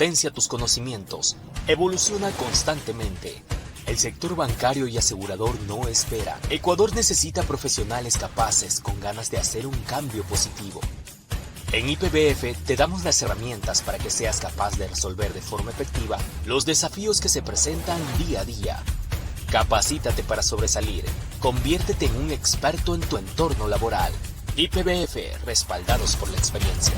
Potencia tus conocimientos. Evoluciona constantemente. El sector bancario y asegurador no espera. Ecuador necesita profesionales capaces con ganas de hacer un cambio positivo. En IPBF te damos las herramientas para que seas capaz de resolver de forma efectiva los desafíos que se presentan día a día. Capacítate para sobresalir. Conviértete en un experto en tu entorno laboral. IPBF, respaldados por la experiencia.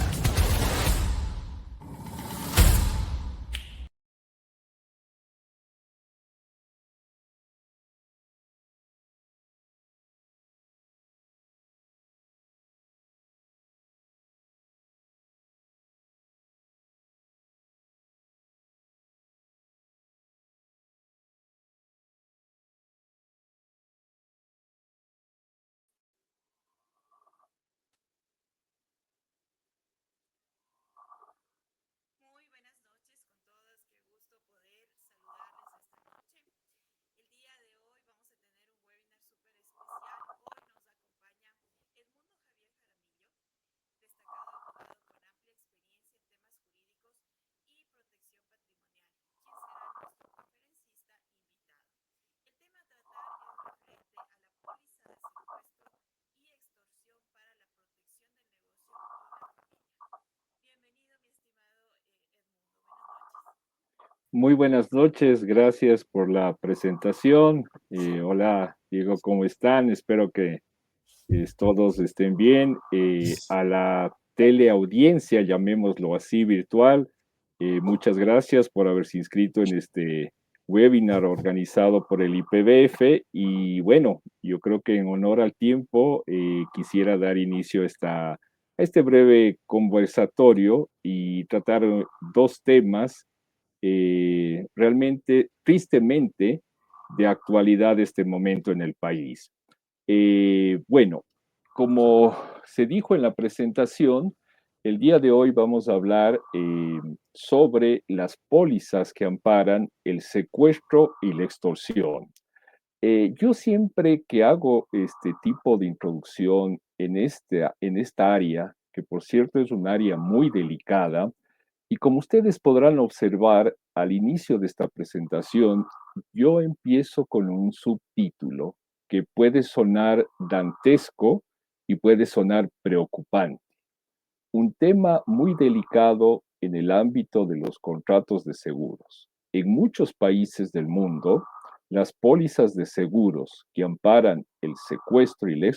Muy buenas noches, gracias por la presentación. Hola, Diego, ¿cómo están? Espero que todos estén bien. A la teleaudiencia, llamémoslo así, virtual, muchas gracias por haberse inscrito en este webinar organizado por el IPBF. Y bueno, yo creo que en honor al tiempo, quisiera dar inicio a este breve conversatorio y tratar dos temas realmente, tristemente, de actualidad de este momento en el país. Bueno, como se dijo en la presentación, el día de hoy vamos a hablar sobre las pólizas que amparan el secuestro y la extorsión. Yo siempre que hago este tipo de introducción en esta área, que por cierto es un área muy delicada, y como ustedes podrán observar al inicio de esta presentación, yo empiezo con un subtítulo que puede sonar dantesco y puede sonar preocupante. Un tema muy delicado en el ámbito de los contratos de seguros. En muchos países del mundo, las pólizas de seguros que amparan el secuestro y la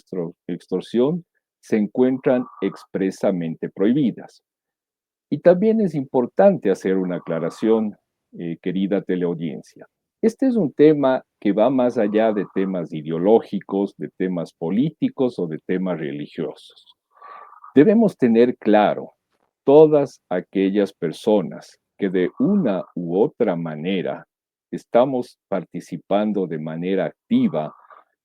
extorsión se encuentran expresamente prohibidas. Y también es importante hacer una aclaración, querida teleaudiencia. Este es un tema que va más allá de temas ideológicos, de temas políticos o de temas religiosos. Debemos tener claro, todas aquellas personas que de una u otra manera estamos participando de manera activa,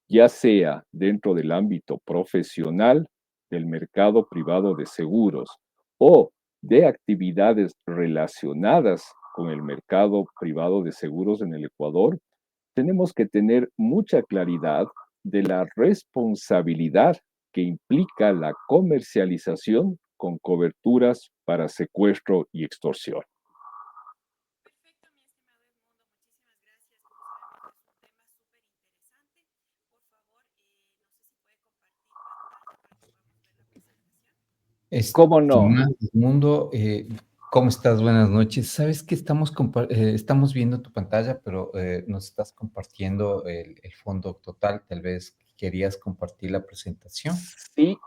ya sea dentro del ámbito profesional, del mercado privado de seguros o de actividades relacionadas con el mercado privado de seguros en el Ecuador, tenemos que tener mucha claridad de la responsabilidad que implica la comercialización con coberturas para secuestro y extorsión. ¿Cómo no? Estimado Mundo, ¿cómo estás? Buenas noches. Sabes que estamos viendo tu pantalla, pero nos estás compartiendo el fondo total. Tal vez querías compartir la presentación.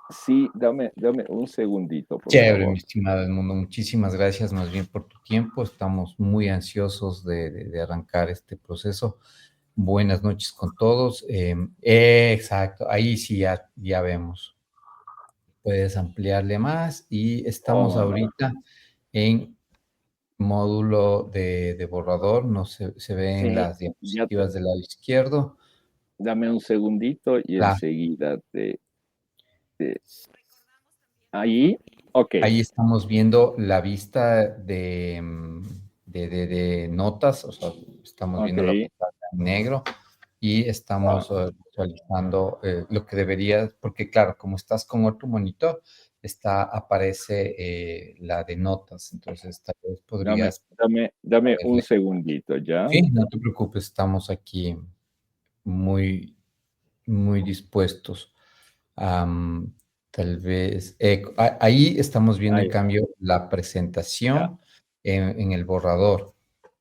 Sí, dame un segundito, por Chévere, mi favor. estimado Edmundo. Muchísimas gracias más bien por tu tiempo. Estamos muy ansiosos de arrancar este proceso. Buenas noches con todos. Exacto, ahí sí ya vemos. Puedes ampliarle más y estamos Oh, ahorita en módulo de borrador, no se ven sí, las diapositivas del lado izquierdo. dame un segundito y Claro, enseguida ahí, ok, ahí estamos viendo la vista de notas, o sea, estamos ok, viendo la pantalla en negro y estamos visualizando lo que debería, porque claro, como estás con otro monitor, aparece la de notas, entonces tal vez Dame, podrías dame un ponerle. segundito, ¿ya? Sí, no te preocupes, estamos aquí muy, muy dispuestos. Am, Tal vez, ahí estamos viendo en Ahí, cambio la ya. presentación en el borrador. Ok,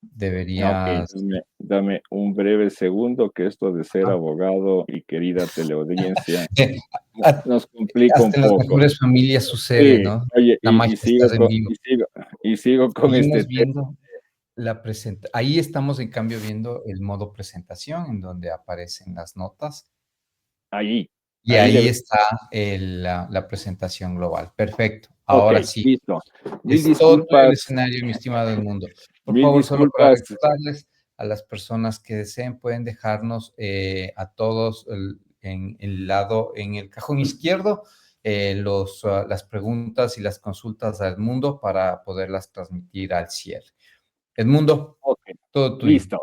Deberías, dame un breve segundo, que esto de ser ah, abogado y querida teleaudiencia eh, a- nos complica un hasta en las poco. mejores familias sucede, Sí, ¿no? oye, La magia está en vivo. y sigo con este Seguimos tema. viendo ahí estamos en cambio viendo el modo presentación en donde aparecen las notas Ahí, y ahí ahí debe. está la presentación global. Perfecto. Ok, Ahora sí, listo. Mil es todo el disculpas, escenario, mi estimado Edmundo. Por mil favor, solo para disculpas. recordarles a las personas que deseen, pueden dejarnos a todos en el lado, en el cajón izquierdo, las preguntas y las consultas a Edmundo para poderlas transmitir al cierre. Edmundo, Ok, todo tuyo. listo.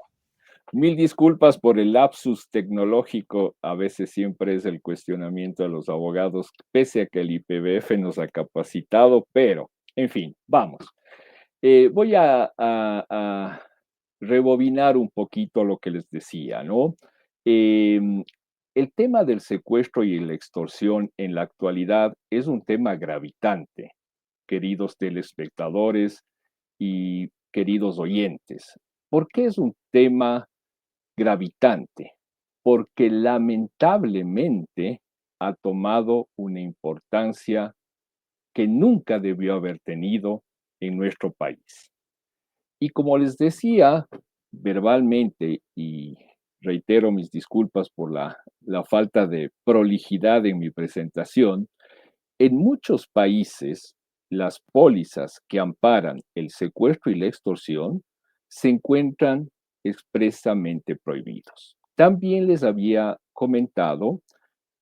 Mil disculpas por el lapsus tecnológico. A veces siempre es el cuestionamiento de los abogados, pese a que el IPBF nos ha capacitado, pero, en fin, vamos. Voy a rebobinar un poquito lo que les decía, ¿no? El tema del secuestro y la extorsión en la actualidad es un tema gravitante, queridos telespectadores y queridos oyentes. ¿Por qué es un tema gravitante? Porque lamentablemente ha tomado una importancia que nunca debió haber tenido en nuestro país. Y como les decía verbalmente, y reitero mis disculpas por la falta de prolijidad en mi presentación, en muchos países las pólizas que amparan el secuestro y la extorsión se encuentran expresamente prohibidos. También les había comentado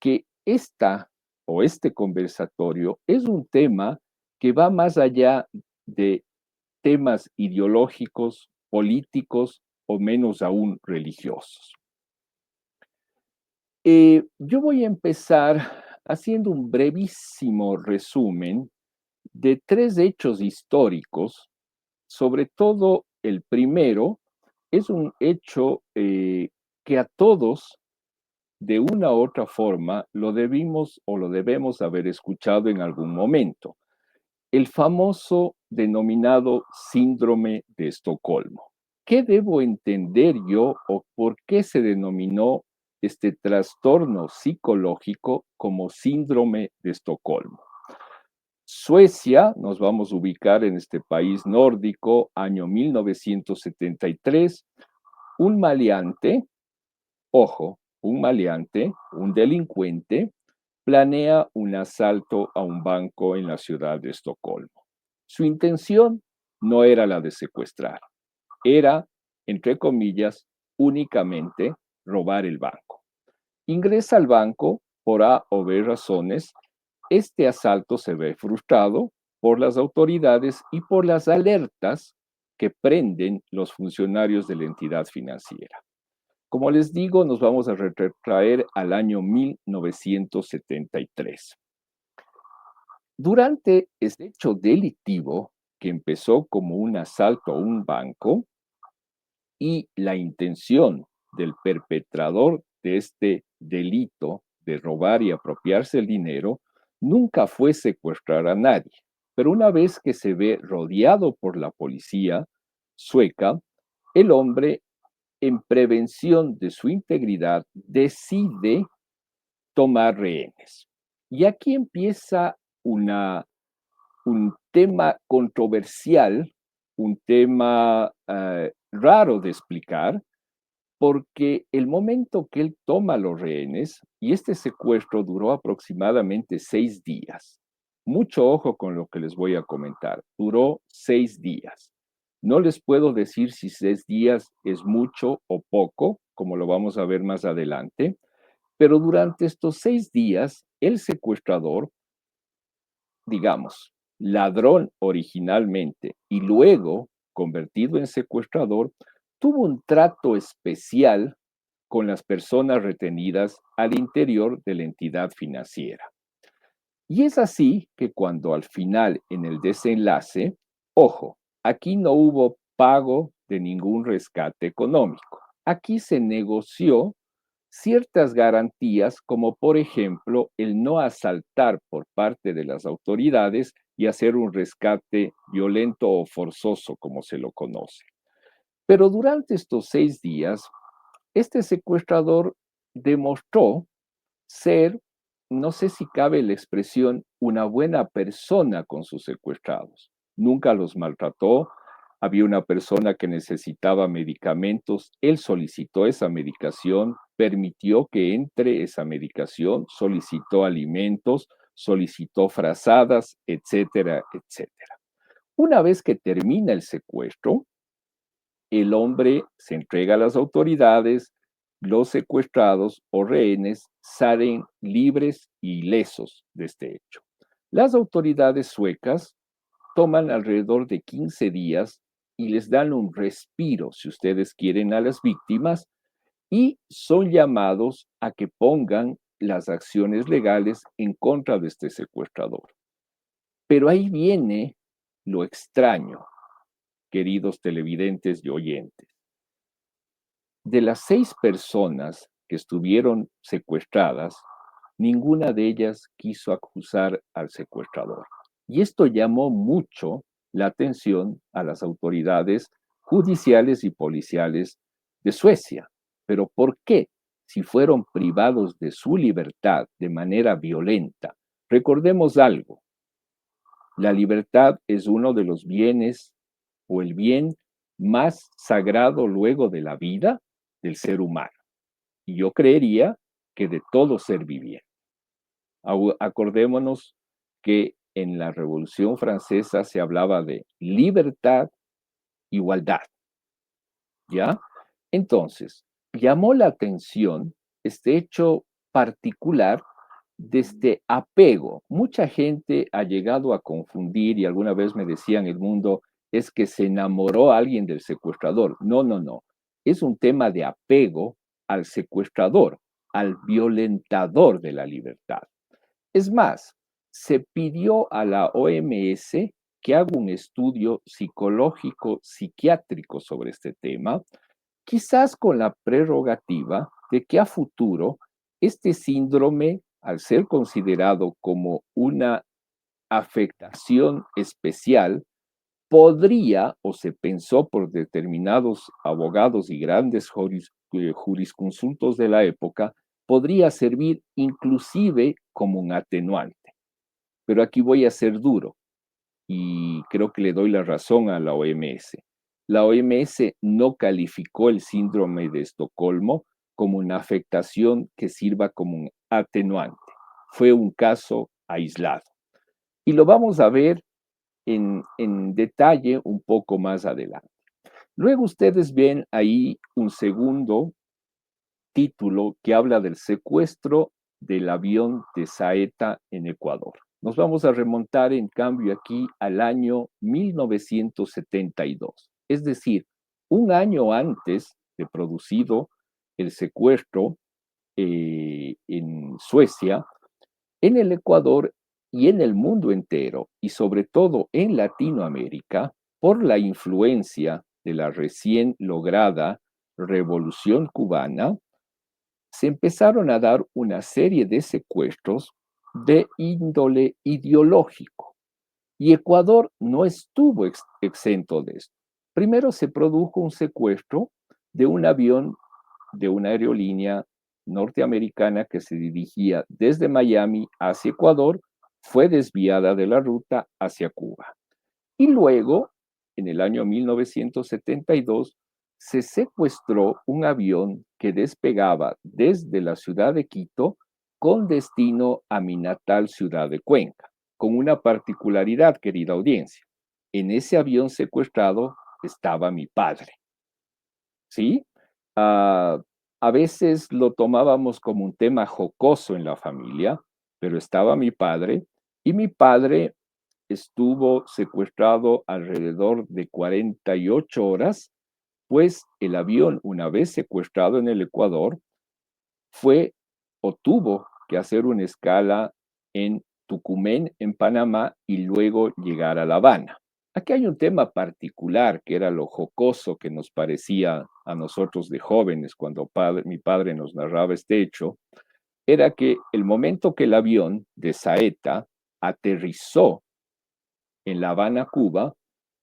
que este conversatorio es un tema que va más allá de temas ideológicos, políticos o menos aún religiosos. Yo voy a empezar haciendo un brevísimo resumen de tres hechos históricos. Sobre todo el primero es un hecho que a todos, de una u otra forma, lo debimos o lo debemos haber escuchado en algún momento. El famoso denominado síndrome de Estocolmo. ¿Qué debo entender yo o por qué se denominó este trastorno psicológico como síndrome de Estocolmo? Suecia, nos vamos a ubicar en este país nórdico, año 1973, un maleante, ojo, un maleante, un delincuente, planea un asalto a un banco en la ciudad de Estocolmo. Su intención no era la de secuestrar, era, entre comillas, únicamente robar el banco. Ingresa al banco por A o B razones. Este asalto se ve frustrado por las autoridades y por las alertas que prenden los funcionarios de la entidad financiera. Como les digo, nos vamos a retrotraer al año 1973. Durante este hecho delictivo, que empezó como un asalto a un banco, y la intención del perpetrador de este delito de robar y apropiarse el dinero nunca fue secuestrar a nadie. Pero una vez que se ve rodeado por la policía sueca, el hombre, en prevención de su integridad, decide tomar rehenes. Y aquí empieza un tema controversial, un tema raro de explicar, porque el momento que él toma los rehenes, y este secuestro duró aproximadamente 6 días, mucho ojo con lo que les voy a comentar, duró 6 días. No les puedo decir si 6 días es mucho o poco, como lo vamos a ver más adelante, pero durante estos 6 días, el secuestrador, digamos, ladrón originalmente y luego convertido en secuestrador, tuvo un trato especial con las personas retenidas al interior de la entidad financiera. Y es así que cuando al final, en el desenlace, ojo, aquí no hubo pago de ningún rescate económico. Aquí se negoció ciertas garantías, como por ejemplo el no asaltar por parte de las autoridades y hacer un rescate violento o forzoso, como se lo conoce. Pero durante estos 6 días, este secuestrador demostró ser, no sé si cabe la expresión, una buena persona con sus secuestrados. Nunca los maltrató. Había una persona que necesitaba medicamentos, él solicitó esa medicación, permitió que entre esa medicación, solicitó alimentos, solicitó frazadas, etcétera, etcétera. Una vez que termina el secuestro, el hombre se entrega a las autoridades, los secuestrados o rehenes salen libres y ilesos de este hecho. Las autoridades suecas toman alrededor de 15 días y les dan un respiro, si ustedes quieren, a las víctimas y son llamados a que pongan las acciones legales en contra de este secuestrador. Pero ahí viene lo extraño, queridos televidentes y oyentes. De las 6 personas que estuvieron secuestradas, ninguna de ellas quiso acusar al secuestrador. Y esto llamó mucho la atención a las autoridades judiciales y policiales de Suecia. ¿Pero por qué? Si fueron privados de su libertad de manera violenta. Recordemos algo, la libertad es uno de los bienes o el bien más sagrado luego de la vida del ser humano. Y yo creería que de todo ser viviente. Acordémonos que en la Revolución Francesa se hablaba de libertad, igualdad, ¿ya? Entonces, llamó la atención este hecho particular de este apego. Mucha gente ha llegado a confundir y alguna vez me decían el mundo es que se enamoró a alguien del secuestrador. No, no, no. Es un tema de apego al secuestrador, al violentador de la libertad. Es más, se pidió a la OMS que haga un estudio psicológico, psiquiátrico sobre este tema, quizás con la prerrogativa de que a futuro este síndrome, al ser considerado como una afectación especial, podría, o se pensó por determinados abogados y grandes jurisconsultos de la época, podría servir inclusive como un atenuante. Pero aquí voy a ser duro y creo que le doy la razón a la OMS. La OMS no calificó el síndrome de Estocolmo como una afectación que sirva como un atenuante. Fue un caso aislado. Y lo vamos a ver en detalle un poco más adelante. Luego ustedes ven ahí un segundo título que habla del secuestro del avión de Saeta en Ecuador. Nos vamos a remontar, en cambio, aquí al año 1972, es decir, un año antes de producido el secuestro en Suecia, en el Ecuador y en el mundo entero, y sobre todo en Latinoamérica, por la influencia de la recién lograda Revolución Cubana, se empezaron a dar una serie de secuestros de índole ideológico. Y Ecuador no estuvo exento de esto. Primero se produjo un secuestro de un avión de una aerolínea norteamericana que se dirigía desde Miami hacia Ecuador, fue desviada de la ruta hacia Cuba. Y luego, en el año 1972, se secuestró un avión que despegaba desde la ciudad de Quito con destino a mi natal ciudad de Cuenca, con una particularidad, querida audiencia. En ese avión secuestrado estaba mi padre, ¿sí? Ah, a veces lo tomábamos como un tema jocoso en la familia, pero estaba mi padre y mi padre estuvo secuestrado alrededor de 48 horas, pues el avión, una vez secuestrado en el Ecuador, fue o tuvo que hacer una escala en Tucumán en Panamá y luego llegar a La Habana. Aquí hay un tema particular que era lo jocoso que nos parecía a nosotros de jóvenes cuando mi padre nos narraba este hecho, era que el momento que el avión de Saeta aterrizó en La Habana, Cuba,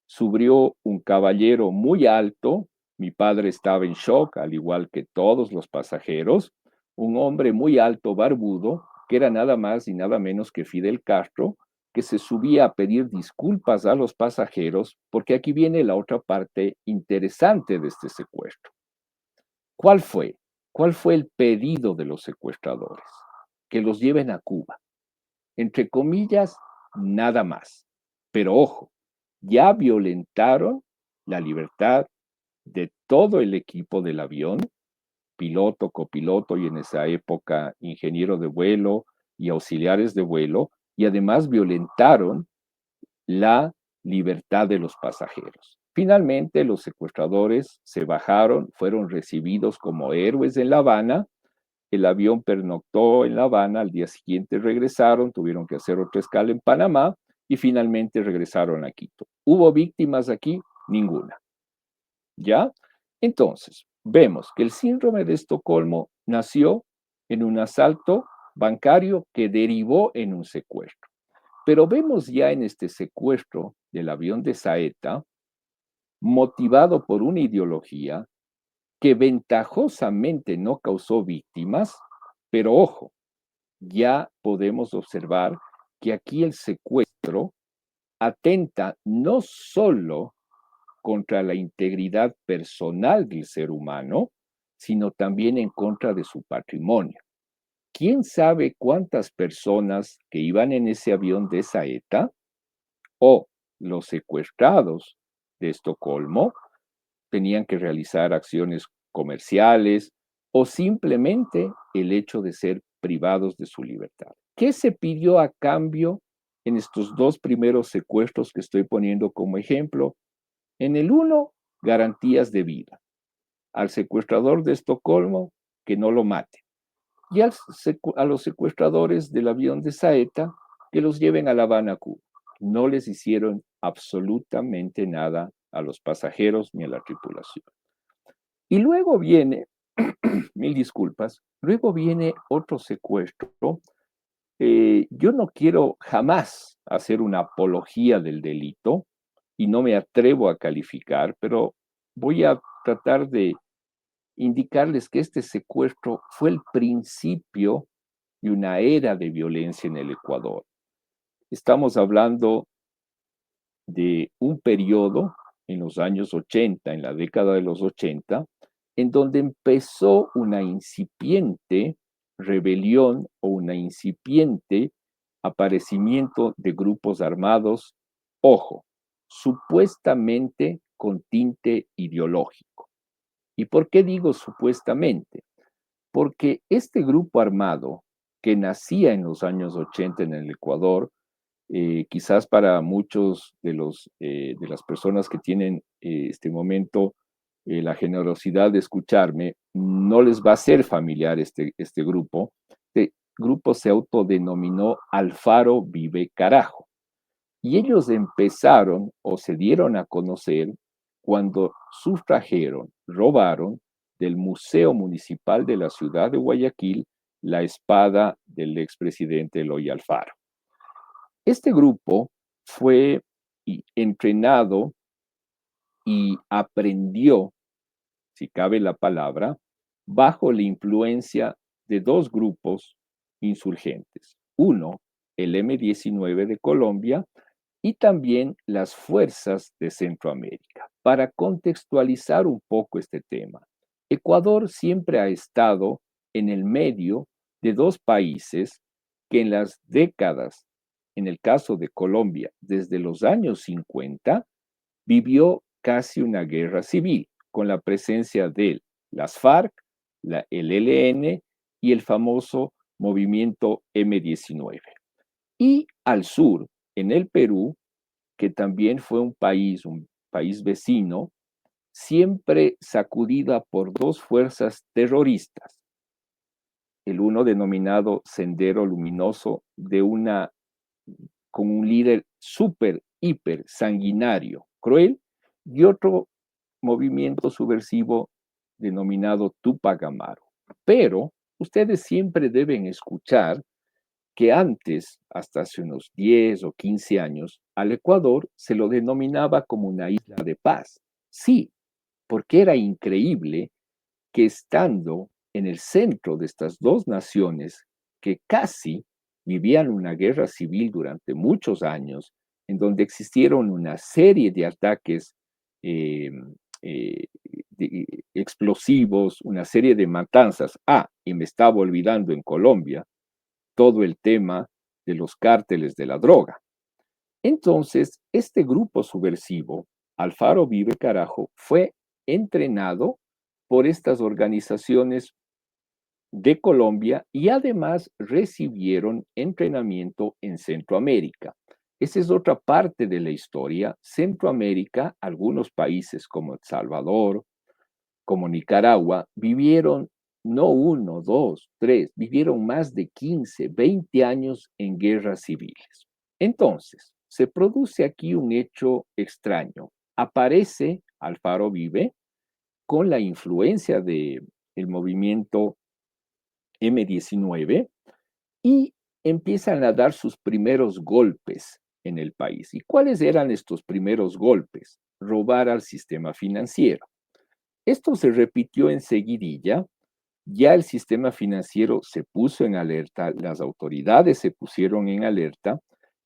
subió un caballero muy alto, mi padre estaba en shock, al igual que todos los pasajeros, un hombre muy alto, barbudo, que era nada más y nada menos que Fidel Castro, que se subía a pedir disculpas a los pasajeros, porque aquí viene la otra parte interesante de este secuestro. ¿Cuál fue? ¿Cuál fue el pedido de los secuestradores? Que los lleven a Cuba. Entre comillas, nada más. Pero ojo, ya violentaron la libertad de todo el equipo del avión, piloto, copiloto y en esa época ingeniero de vuelo y auxiliares de vuelo, y además violentaron la libertad de los pasajeros. Finalmente, los secuestradores se bajaron, fueron recibidos como héroes en La Habana. El avión pernoctó en La Habana, al día siguiente regresaron, tuvieron que hacer otra escala en Panamá y finalmente regresaron a Quito. ¿Hubo víctimas aquí? Ninguna. ¿Ya? Entonces, vemos que el síndrome de Estocolmo nació en un asalto bancario que derivó en un secuestro. Pero vemos ya en este secuestro del avión de Saeta, motivado por una ideología que ventajosamente no causó víctimas, pero ojo, ya podemos observar que aquí el secuestro atenta no solo contra la integridad personal del ser humano, sino también en contra de su patrimonio. ¿Quién sabe cuántas personas que iban en ese avión de Saeta o los secuestrados de Estocolmo tenían que realizar acciones comerciales o simplemente el hecho de ser privados de su libertad? ¿Qué se pidió a cambio en estos dos primeros secuestros que estoy poniendo como ejemplo? En el uno, garantías de vida. Al secuestrador de Estocolmo, que no lo maten. Y a los secuestradores del avión de Saeta, que los lleven a La Habana, Cuba. No les hicieron absolutamente nada a los pasajeros ni a la tripulación. Y luego viene, mil disculpas, luego viene otro secuestro. Yo no quiero jamás hacer una apología del delito y no me atrevo a calificar, pero voy a tratar de indicarles que este secuestro fue el principio de una era de violencia en el Ecuador. Estamos hablando de un periodo en los años 80, en la década de los 80, en donde empezó una incipiente rebelión o una incipiente aparecimiento de grupos armados, ojo, supuestamente con tinte ideológico. ¿Y por qué digo supuestamente? Porque este grupo armado que nacía en los años 80 en el Ecuador, quizás para muchos de las personas que tienen este momento la generosidad de escucharme, no les va a ser familiar este grupo. Este grupo se autodenominó Alfaro Vive Carajo. Y ellos empezaron o se dieron a conocer cuando sustrajeron, robaron del Museo Municipal de la ciudad de Guayaquil la espada del expresidente Eloy Alfaro. Este grupo fue entrenado y aprendió, si cabe la palabra, bajo la influencia de dos grupos insurgentes. Uno, el M-19 de Colombia y también las fuerzas de Centroamérica. Para contextualizar un poco este tema, Ecuador siempre ha estado en el medio de dos países que en las décadas, en el caso de Colombia, desde los años 50, vivió casi una guerra civil, con la presencia de las FARC, el ELN y el famoso movimiento M-19. Y al sur, en el Perú, que también fue un país vecino, siempre sacudida por dos fuerzas terroristas. El uno denominado Sendero Luminoso, de una con un líder súper, hiper sanguinario, cruel, y otro movimiento subversivo denominado Tupac Amaru. Pero ustedes siempre deben escuchar que antes, hasta hace unos 10 o 15 años, al Ecuador se lo denominaba como una isla de paz. Sí, porque era increíble que estando en el centro de estas dos naciones que casi vivían una guerra civil durante muchos años, en donde existieron una serie de ataques eh, eh, explosivos, una serie de matanzas. Ah, y me estaba olvidando en Colombia todo el tema de los cárteles de la droga. Entonces, este grupo subversivo, Alfaro Vive Carajo, fue entrenado por estas organizaciones de Colombia y además recibieron entrenamiento en Centroamérica. Esa es otra parte de la historia. Centroamérica, algunos países como El Salvador, como Nicaragua, vivieron no uno, dos, tres, vivieron más de 15, 20 años en guerras civiles. Entonces, se produce aquí un hecho extraño. Aparece Alfaro Vive con la influencia del movimiento M19 y empiezan a dar sus primeros golpes en el país. ¿Y cuáles eran estos primeros golpes? Robar al sistema financiero. Esto se repitió enseguidilla, ya el sistema financiero se puso en alerta, las autoridades se pusieron en alerta,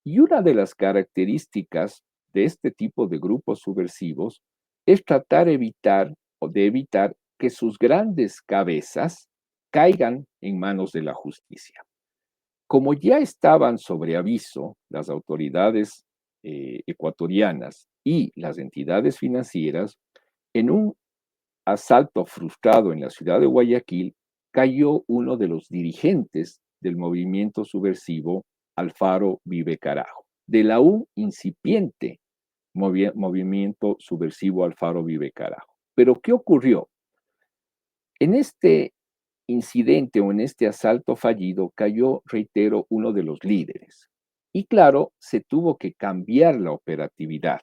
y una de las características de este tipo de grupos subversivos es tratar de evitar que sus grandes cabezas caigan en manos de la justicia. Como ya estaban sobre aviso las autoridades ecuatorianas y las entidades financieras, en un asalto frustrado en la ciudad de Guayaquil, cayó uno de los dirigentes del movimiento subversivo Alfaro Vive Carajo, de la aún incipiente movimiento subversivo Alfaro Vive Carajo. Pero ¿qué ocurrió? En este incidente o en este asalto fallido cayó, reitero, uno de los líderes. Y claro, se tuvo que cambiar la operatividad.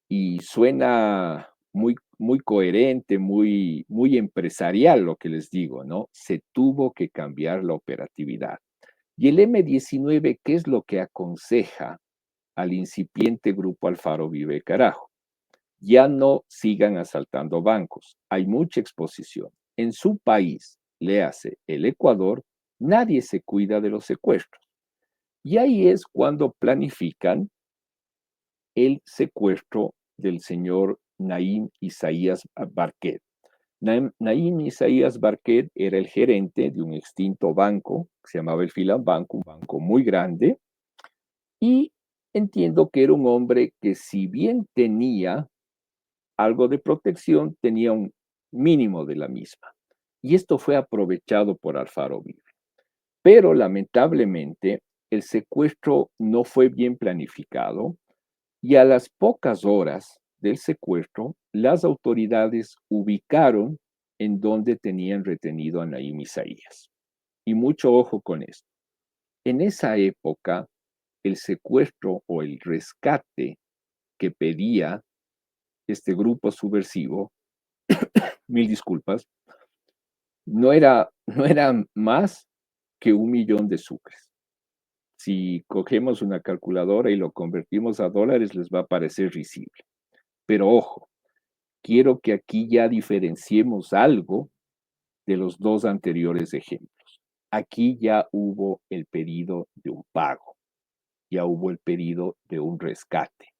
Y suena muy coherente, muy empresarial lo que les digo, ¿no? Se tuvo que cambiar la operatividad. Y el M19, ¿qué es lo que aconseja al incipiente grupo Alfaro Vive Carajo? Ya no sigan asaltando bancos. Hay mucha exposición. En su país, léase el Ecuador, nadie se cuida de los secuestros. Y ahí es cuando planifican el secuestro del señor Naim Isaías Barquet. Naim Isaías Barquet era el gerente de un extinto banco que se llamaba el Filambanco, un banco muy grande, y entiendo que era un hombre que, si bien tenía algo de protección, tenía un mínimo de la misma. Y esto fue aprovechado por Alfaro Vive. Pero lamentablemente el secuestro no fue bien planificado y a las pocas horas del secuestro, las autoridades ubicaron en donde tenían retenido a Naim Isaías. Y mucho ojo con esto. En esa época, el secuestro o el rescate que pedía este grupo subversivo, mil disculpas, no era más que 1 millón de sucres. Si cogemos una calculadora y lo convertimos a dólares, les va a parecer risible. Pero ojo, quiero que aquí ya diferenciemos algo de los dos anteriores ejemplos. Aquí ya hubo el pedido de un pago, ya hubo el pedido de un rescate.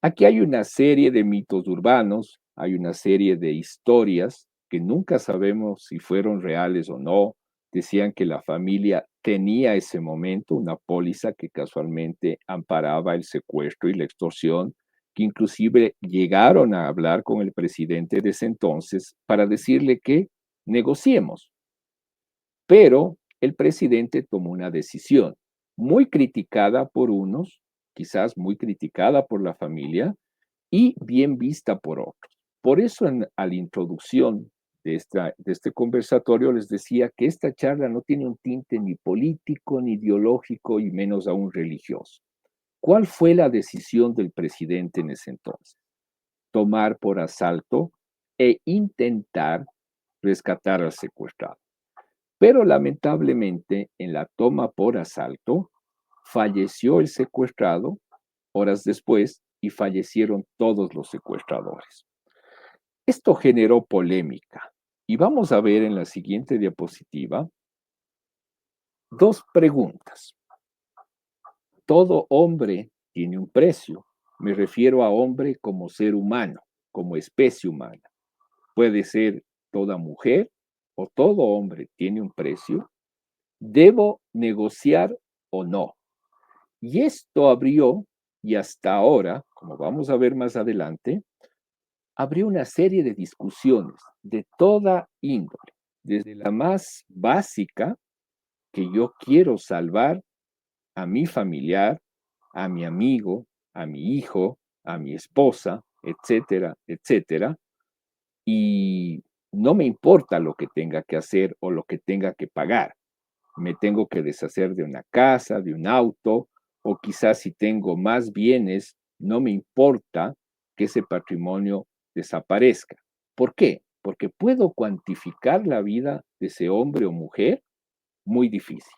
Aquí hay una serie de mitos urbanos, hay una serie de historias que nunca sabemos si fueron reales o no. Decían que la familia tenía ese momento una póliza que casualmente amparaba el secuestro y la extorsión, que inclusive llegaron a hablar con el presidente de ese entonces para decirle que negociemos. Pero el presidente tomó una decisión muy criticada por unos, quizás muy criticada por la familia y bien vista por otros. Por eso a la introducción de este conversatorio les decía que esta charla no tiene un tinte ni político, ni ideológico, y menos aún religioso. ¿Cuál fue la decisión del presidente en ese entonces? Tomar por asalto e intentar rescatar al secuestrado. Pero lamentablemente, en la toma por asalto, falleció el secuestrado horas después y fallecieron todos los secuestradores. Esto generó polémica y vamos a ver en la siguiente diapositiva dos preguntas. Todo hombre tiene un precio. Me refiero a hombre como ser humano, como especie humana. Puede ser toda mujer o todo hombre tiene un precio. ¿Debo negociar o no? Y esto abrió, y hasta ahora, como vamos a ver más adelante, abrió una serie de discusiones de toda índole, desde la más básica, que yo quiero salvar a mi familiar, a mi amigo, a mi hijo, a mi esposa, etcétera, etcétera, y no me importa lo que tenga que hacer o lo que tenga que pagar. Me tengo que deshacer de una casa, de un auto, o quizás si tengo más bienes, no me importa que ese patrimonio desaparezca. ¿Por qué? Porque puedo cuantificar la vida de ese hombre o mujer, muy difícil.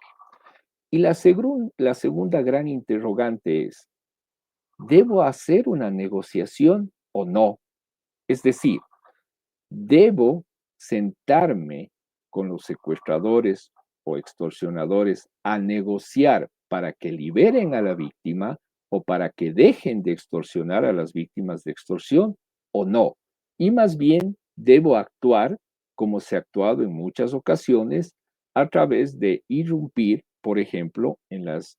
Y la segunda gran interrogante es, ¿debo hacer una negociación o no? Es decir, ¿debo sentarme con los secuestradores o extorsionadores a negociar para que liberen a la víctima o para que dejen de extorsionar a las víctimas de extorsión o no? Y más bien, ¿debo actuar como se ha actuado en muchas ocasiones a través de irrumpir, por ejemplo, en los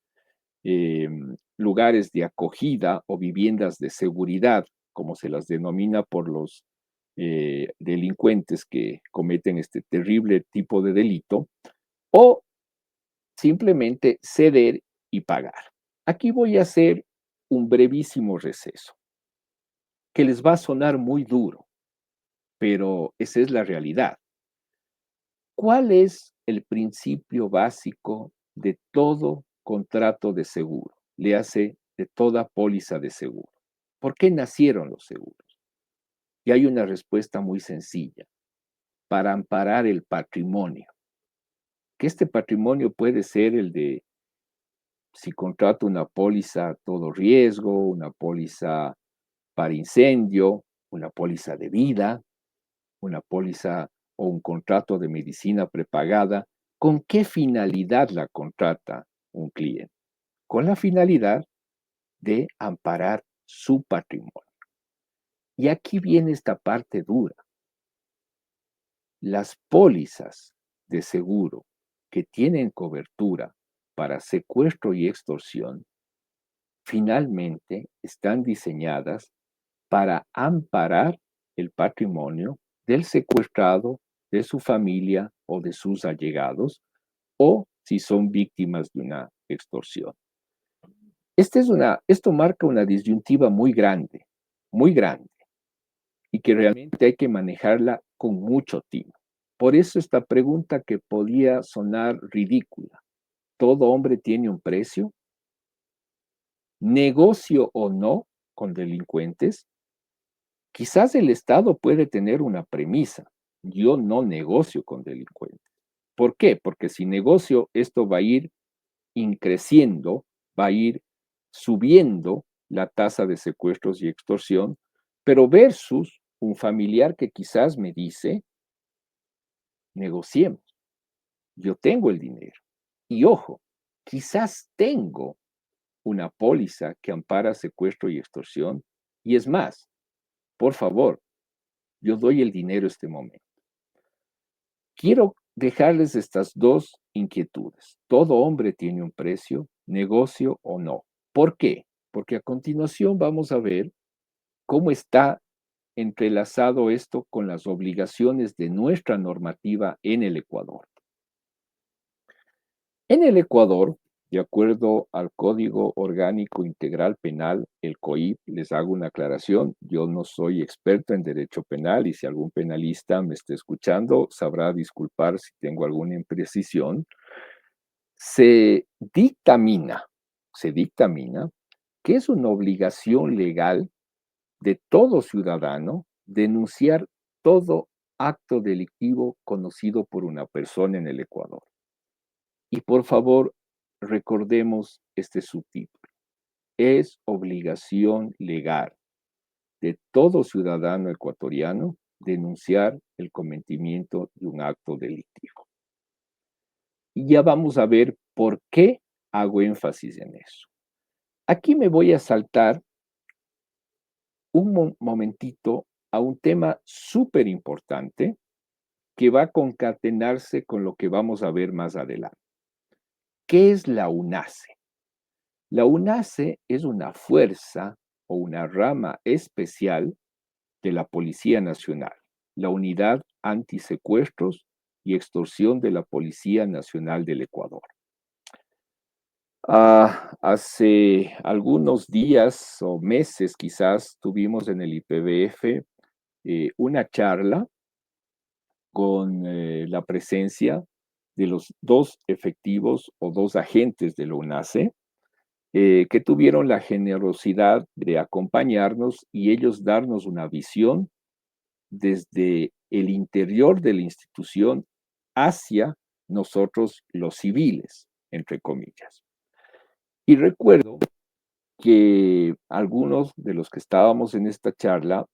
lugares de acogida o viviendas de seguridad, como se las denomina por los delincuentes que cometen este terrible tipo de delito, o simplemente ceder y pagar? Aquí voy a hacer un brevísimo receso, que les va a sonar muy duro, pero esa es la realidad. ¿Cuál es el principio básico de todo contrato de seguro? Le hace de toda póliza de seguro. ¿Por qué nacieron los seguros? Y hay una respuesta muy sencilla: para amparar el patrimonio. Que este patrimonio puede ser el de, si contrato una póliza a todo riesgo, una póliza para incendio, una póliza de vida, una póliza o un contrato de medicina prepagada. ¿Con qué finalidad la contrata un cliente? Con la finalidad de amparar su patrimonio. Y aquí viene esta parte dura. Las pólizas de seguro que tienen cobertura para secuestro y extorsión finalmente están diseñadas para amparar el patrimonio del secuestrado, de su familia o de sus allegados, o si son víctimas de una extorsión. Esto marca una disyuntiva muy grande, y que realmente hay que manejarla con mucho tino. Por eso esta pregunta, que podía sonar ridícula: ¿todo hombre tiene un precio? ¿Negocio o no con delincuentes? Quizás el Estado puede tener una premisa: yo no negocio con delincuentes. ¿Por qué? Porque si negocio, esto va a ir increciendo, va a ir subiendo la tasa de secuestros y extorsión, pero versus un familiar que quizás me dice: negociemos, yo tengo el dinero. Y ojo, quizás tengo una póliza que ampara secuestro y extorsión, y es más, por favor, yo doy el dinero este momento. Quiero dejarles estas dos inquietudes. Todo hombre tiene un precio, negocio o no. ¿Por qué? Porque a continuación vamos a ver cómo está entrelazado esto con las obligaciones de nuestra normativa en el Ecuador. En el Ecuador, de acuerdo al Código Orgánico Integral Penal, el COIP, les hago una aclaración, yo no soy experto en derecho penal y si algún penalista me está escuchando sabrá disculpar si tengo alguna imprecisión, se dictamina, se dictamina que es una obligación legal de todo ciudadano denunciar todo acto delictivo conocido por una persona en el Ecuador. Y por favor, recordemos este subtítulo. Es obligación legal de todo ciudadano ecuatoriano denunciar el cometimiento de un acto delictivo. Y ya vamos a ver por qué hago énfasis en eso. Aquí me voy a saltar un momentito a un tema súper importante que va a concatenarse con lo que vamos a ver más adelante. ¿Qué es la UNACE? La UNACE es una fuerza o una rama especial de la Policía Nacional, la Unidad Antisecuestros y Extorsión de la Policía Nacional del Ecuador. Hace algunos días o meses quizás tuvimos en el IPBF una charla con la presencia de los dos efectivos o dos agentes de la UNACE que tuvieron la generosidad de acompañarnos y ellos darnos una visión desde el interior de la institución hacia nosotros los civiles, entre comillas. Y recuerdo que algunos de los que estábamos en esta charla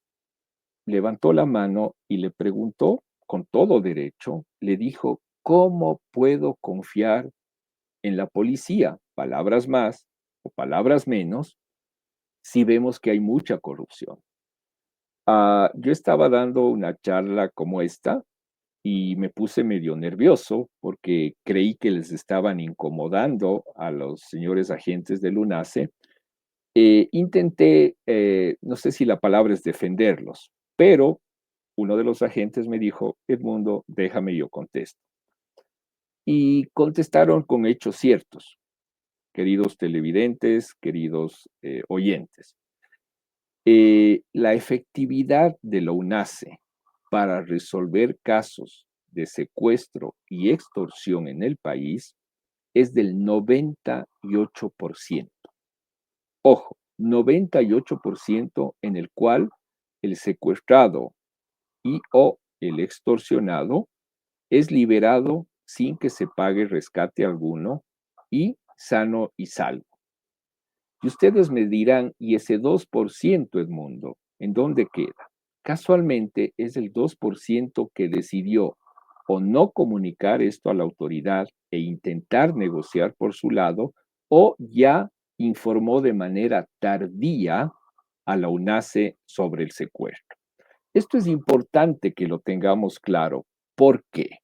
levantó la mano y le preguntó con todo derecho, le dijo, ¿cómo puedo confiar en la policía? Palabras más o palabras menos, si vemos que hay mucha corrupción. Yo estaba dando una charla como esta y me puse medio nervioso porque creí que les estaban incomodando a los señores agentes del UNACE. Intenté, no sé si la palabra es defenderlos, pero uno de los agentes me dijo, Edmundo, déjame yo contesto. Y contestaron con hechos ciertos, queridos televidentes, queridos oyentes. La efectividad de la UNACE para resolver casos de secuestro y extorsión en el país es del 98%. Ojo, 98% en el cual el secuestrado y o el extorsionado es liberado sin que se pague rescate alguno y sano y salvo. Y ustedes me dirán, ¿y ese 2%, Edmundo, en dónde queda? Casualmente es el 2% que decidió o no comunicar esto a la autoridad e intentar negociar por su lado, o ya informó de manera tardía a la UNACE sobre el secuestro. Esto es importante que lo tengamos claro. ¿Por qué?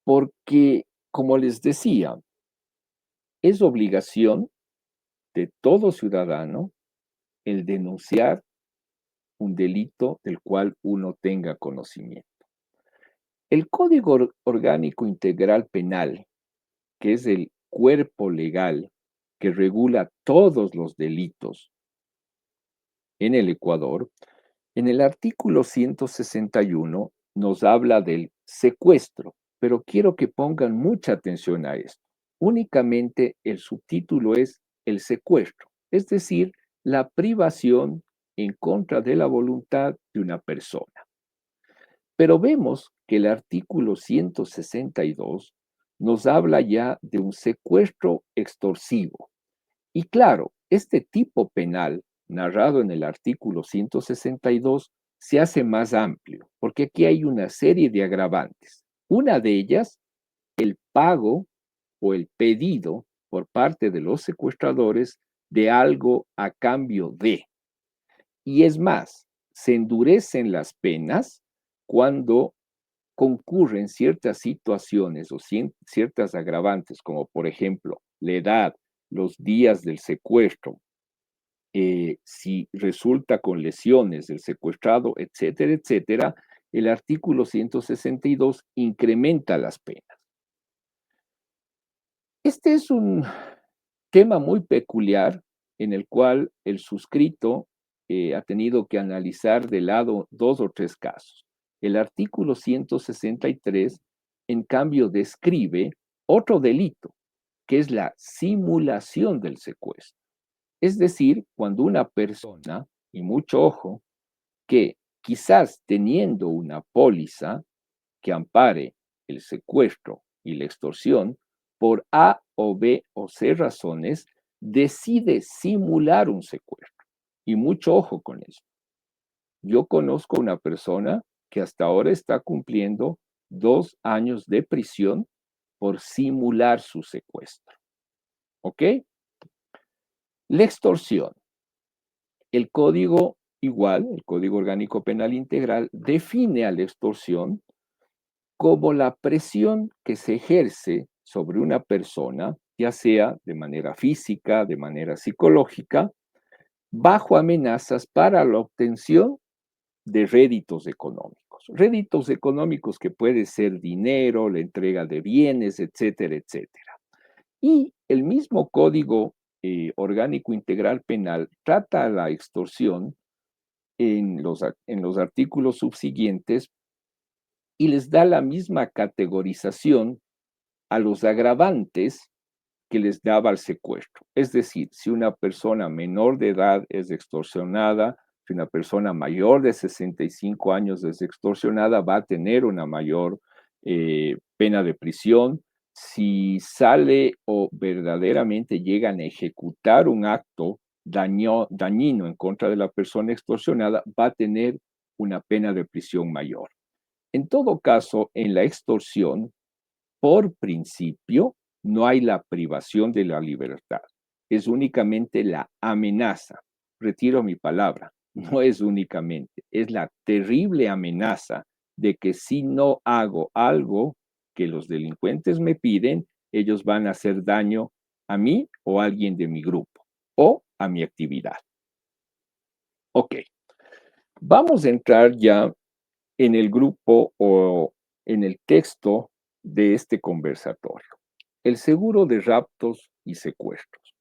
Porque, como les decía, es obligación de todo ciudadano el denunciar un delito del cual uno tenga conocimiento. El Código Orgánico Integral Penal, que es el cuerpo legal que regula todos los delitos en el Ecuador, en el artículo 161 nos habla del secuestro, pero quiero que pongan mucha atención a esto. Únicamente el subtítulo es el secuestro, es decir, la privación en contra de la voluntad de una persona. Pero vemos que el artículo 162 nos habla ya de un secuestro extorsivo. Y claro, este tipo penal narrado en el artículo 162 se hace más amplio, porque aquí hay una serie de agravantes. Una de ellas, el pago o el pedido por parte de los secuestradores de algo a cambio de. Y es más, se endurecen las penas cuando concurren ciertas situaciones o ciertas agravantes, como por ejemplo la edad, los días del secuestro, si resulta con lesiones del secuestrado, etcétera, etcétera, el artículo 162 incrementa las penas. Este es un tema muy peculiar en el cual el suscrito ha tenido que analizar de lado 2 o 3 casos. El artículo 163, en cambio, describe otro delito, que es la simulación del secuestro. Es decir, cuando una persona, y mucho ojo, que quizás teniendo una póliza que ampare el secuestro y la extorsión, por A o B o C razones, decide simular un secuestro. Y mucho ojo con eso. Yo conozco una persona que hasta ahora está cumpliendo 2 años de prisión por simular su secuestro. ¿Ok? La extorsión. El código igual, el Código Orgánico Penal Integral, define a la extorsión como la presión que se ejerce sobre una persona, ya sea de manera física, de manera psicológica, bajo amenazas para la obtención de réditos económicos. Réditos económicos que puede ser dinero, la entrega de bienes, etcétera, etcétera. Y el mismo Código Orgánico Integral Penal trata la extorsión en los artículos subsiguientes y les da la misma categorización a los agravantes que les daba al secuestro. Es decir, si una persona menor de edad es extorsionada, si una persona mayor de 65 años es extorsionada, va a tener una mayor pena de prisión. Si sale o verdaderamente llegan a ejecutar un acto dañino en contra de la persona extorsionada, va a tener una pena de prisión mayor. En todo caso, en la extorsión, por principio, no hay la privación de la libertad. Es únicamente la amenaza. Retiro mi palabra. No es únicamente, es la terrible amenaza de que si no hago algo que los delincuentes me piden, ellos van a hacer daño a mí o a alguien de mi grupo o a mi actividad. Ok, vamos a entrar ya en el grupo o en el texto de este conversatorio. El seguro de raptos y secuestros.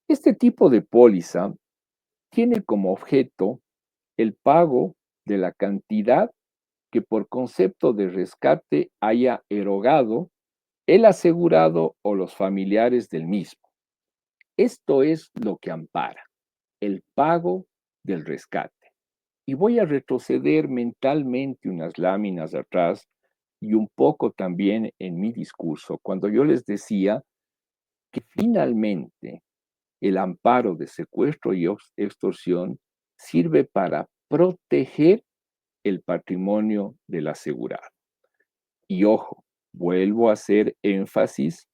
Este tipo de póliza tiene como objeto el pago de la cantidad que por concepto de rescate haya erogado el asegurado o los familiares del mismo. Esto es lo que ampara el pago del rescate. Y voy a retroceder mentalmente unas láminas atrás y un poco también en mi discurso, cuando yo les decía que finalmente el amparo de secuestro y extorsión sirve para proteger el patrimonio del asegurado. Y ojo, vuelvo a hacer énfasis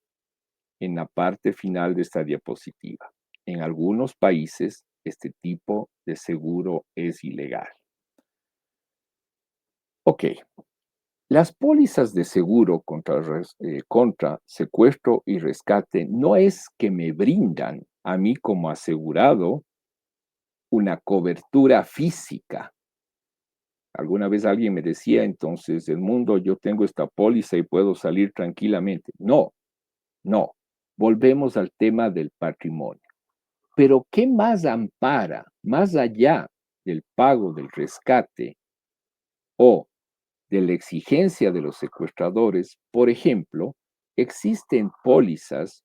en la parte final de esta diapositiva. En algunos países, este tipo de seguro es ilegal. Ok, las pólizas de seguro contra secuestro y rescate no es que me brindan a mí como asegurado una cobertura física. Alguna vez alguien me decía, entonces, el mundo, yo tengo esta póliza y puedo salir tranquilamente. No, no. Volvemos al tema del patrimonio. Pero ¿qué más ampara, más allá del pago del rescate o de la exigencia de los secuestradores? Por ejemplo, existen pólizas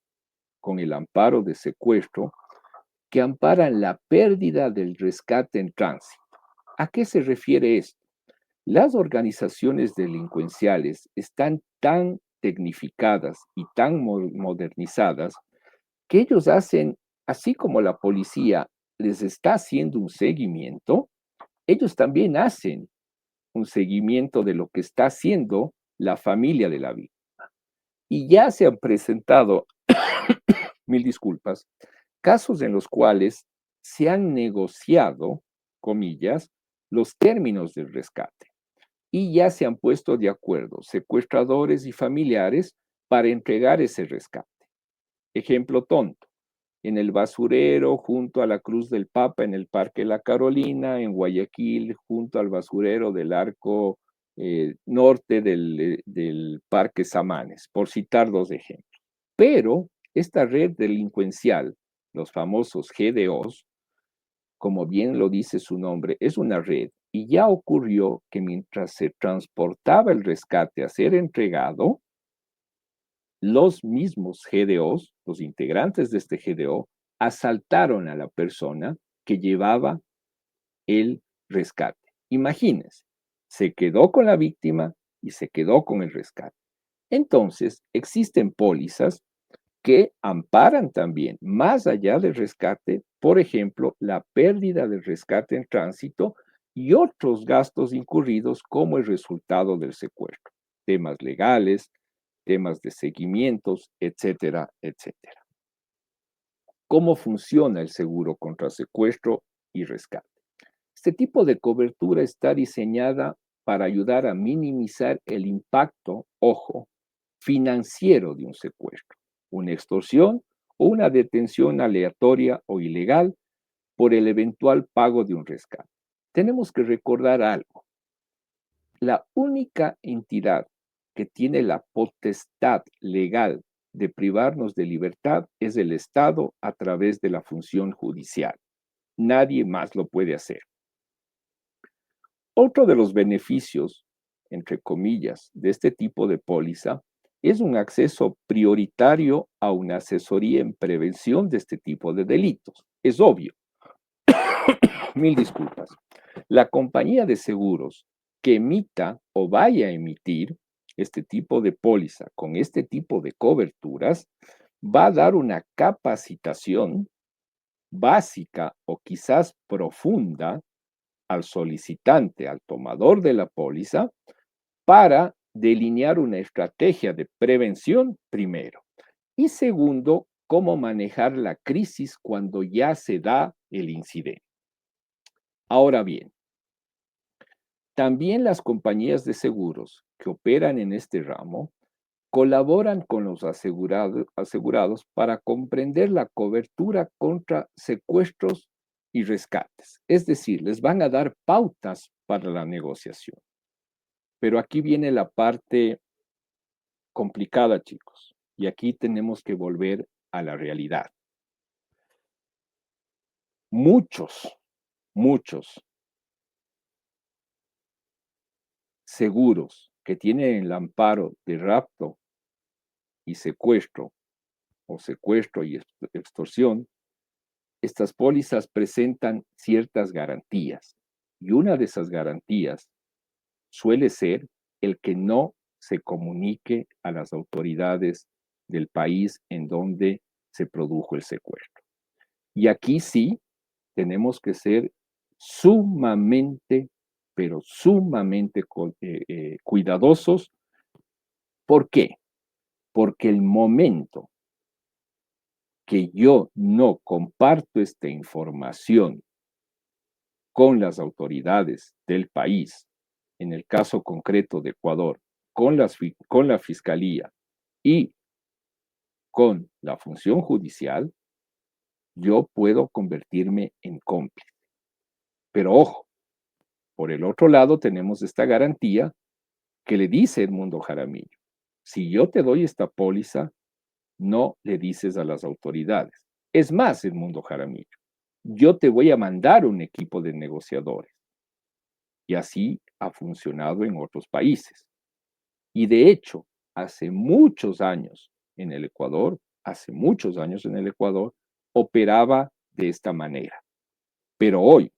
con el amparo de secuestro que amparan la pérdida del rescate en tránsito. ¿A qué se refiere esto? Las organizaciones delincuenciales están tan tecnificadas y tan modernizadas que ellos hacen, así como la policía les está haciendo un seguimiento, ellos también hacen un seguimiento de lo que está haciendo la familia de la víctima. Y ya se han presentado, mil disculpas, casos en los cuales se han negociado, comillas, los términos del rescate y ya se han puesto de acuerdo secuestradores y familiares para entregar ese rescate. Ejemplo tonto, en el basurero junto a la Cruz del Papa en el Parque La Carolina, en Guayaquil junto al basurero del Arco Norte del Parque Samanes, por citar 2 ejemplos. Pero esta red delincuencial, los famosos GDOs, como bien lo dice su nombre, es una red. Y ya ocurrió que mientras se transportaba el rescate a ser entregado, los mismos GDOs, los integrantes de este GDO, asaltaron a la persona que llevaba el rescate. Imagínense, se quedó con la víctima y se quedó con el rescate. Entonces, existen pólizas que amparan también, más allá del rescate, por ejemplo, la pérdida del rescate en tránsito y otros gastos incurridos como el resultado del secuestro, temas legales, temas de seguimientos, etcétera, etcétera. ¿Cómo funciona el seguro contra secuestro y rescate? Este tipo de cobertura está diseñada para ayudar a minimizar el impacto, ojo, financiero de un secuestro, una extorsión o una detención aleatoria o ilegal por el eventual pago de un rescate. Tenemos que recordar algo. La única entidad que tiene la potestad legal de privarnos de libertad es el Estado a través de la función judicial. Nadie más lo puede hacer. Otro de los beneficios, entre comillas, de este tipo de póliza es un acceso prioritario a una asesoría en prevención de este tipo de delitos. Es obvio. Mil disculpas. La compañía de seguros que emita o vaya a emitir este tipo de póliza con este tipo de coberturas va a dar una capacitación básica o quizás profunda al solicitante, al tomador de la póliza, para delinear una estrategia de prevención primero. Y segundo, cómo manejar la crisis cuando ya se da el incidente. Ahora bien, también las compañías de seguros que operan en este ramo colaboran con los asegurados para comprender la cobertura contra secuestros y rescates. Es decir, les van a dar pautas para la negociación. Pero aquí viene la parte complicada, chicos, y aquí tenemos que volver a la realidad. Muchos seguros que tienen el amparo de rapto y secuestro o secuestro y extorsión, estas pólizas presentan ciertas garantías y una de esas garantías suele ser el que no se comunique a las autoridades del país en donde se produjo el secuestro. Y aquí sí tenemos que ser sumamente, pero sumamente cuidadosos. ¿Por qué? Porque el momento que yo no comparto esta información con las autoridades del país, en el caso concreto de Ecuador, con la Fiscalía y con la función judicial, yo puedo convertirme en cómplice. Pero ojo, por el otro lado tenemos esta garantía que le dice Edmundo Jaramillo: si yo te doy esta póliza, no le dices a las autoridades. Es más, Edmundo Jaramillo, yo te voy a mandar un equipo de negociadores. Y así ha funcionado en otros países. Y de hecho, hace muchos años en el Ecuador, operaba de esta manera. Pero hoy,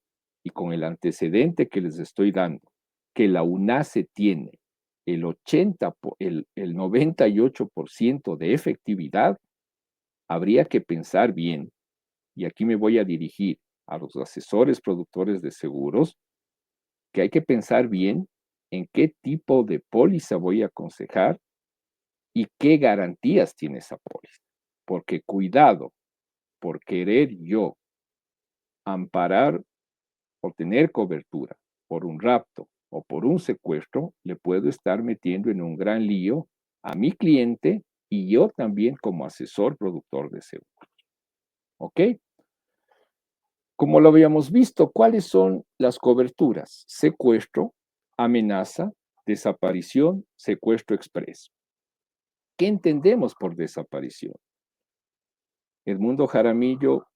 y con el antecedente que les estoy dando, que la UNACE tiene el 98% de efectividad, habría que pensar bien, y aquí me voy a dirigir a los asesores productores de seguros, que hay que pensar bien en qué tipo de póliza voy a aconsejar y qué garantías tiene esa póliza. Porque cuidado, por querer yo amparar o tener cobertura por un rapto o por un secuestro, le puedo estar metiendo en un gran lío a mi cliente y yo también como asesor productor de seguros. ¿Ok? Como lo habíamos visto, ¿cuáles son las coberturas? Secuestro, amenaza, desaparición, secuestro expreso. ¿Qué entendemos por desaparición? Edmundo Jaramillo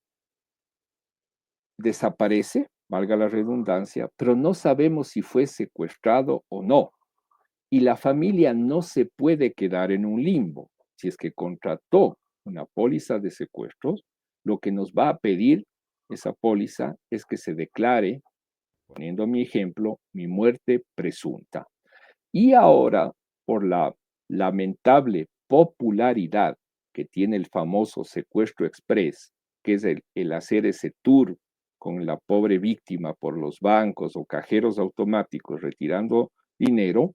desaparece, valga la redundancia, pero no sabemos si fue secuestrado o no. Y la familia no se puede quedar en un limbo. Si es que contrató una póliza de secuestros, lo que nos va a pedir esa póliza es que se declare, poniendo mi ejemplo, mi muerte presunta. Y ahora, por la lamentable popularidad que tiene el famoso secuestro express, que es el hacer ese tour con la pobre víctima por los bancos o cajeros automáticos retirando dinero,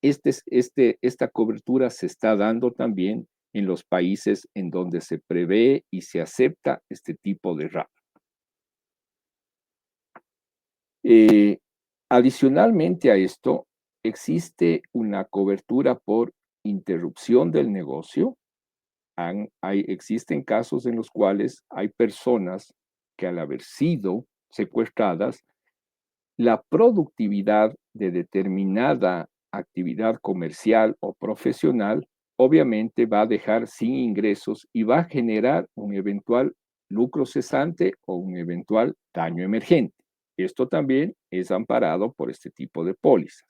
esta cobertura se está dando también en los países en donde se prevé y se acepta este tipo de RAP. Adicionalmente a esto, existe una cobertura por interrupción del negocio. Existen casos en los cuales hay personas que al haber sido secuestradas, la productividad de determinada actividad comercial o profesional obviamente va a dejar sin ingresos y va a generar un eventual lucro cesante o un eventual daño emergente. Esto también es amparado por este tipo de pólizas.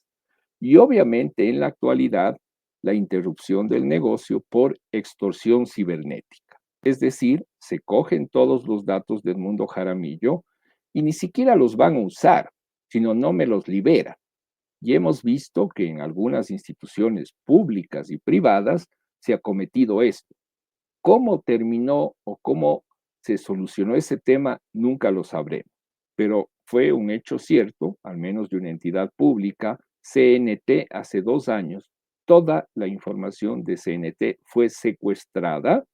Y obviamente en la actualidad, la interrupción del negocio por extorsión cibernética. Es decir, se cogen todos los datos del Edmundo Jaramillo y ni siquiera los van a usar, sino no me los liberan. Y hemos visto que en algunas instituciones públicas y privadas se ha cometido esto. ¿Cómo terminó o cómo se solucionó ese tema? Nunca lo sabremos. Pero fue un hecho cierto, al menos de una entidad pública, CNT, hace 2 años. Toda la información de CNT fue secuestrada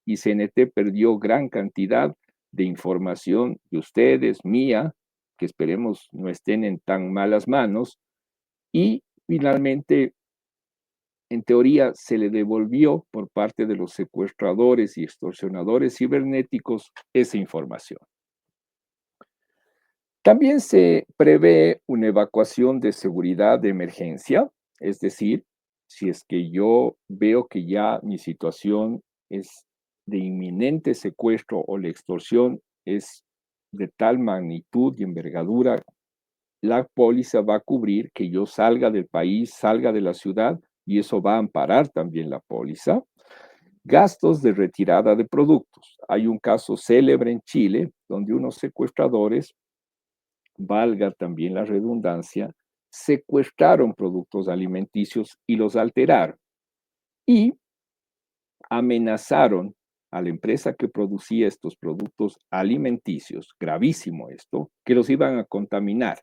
y CNT perdió gran cantidad de información de ustedes, mía, que esperemos no estén en tan malas manos, y finalmente, en teoría, se le devolvió por parte de los secuestradores y extorsionadores cibernéticos esa información. También se prevé una evacuación de seguridad de emergencia, es decir, si es que yo veo que ya mi situación es de inminente secuestro o la extorsión es de tal magnitud y envergadura, la póliza va a cubrir que yo salga del país, salga de la ciudad, y eso va a amparar también la póliza. Gastos de retirada de productos. Hay un caso célebre en Chile donde unos secuestradores, valga también la redundancia, secuestraron productos alimenticios y los alteraron. Y amenazaron a la empresa que producía estos productos alimenticios, gravísimo esto, que los iban a contaminar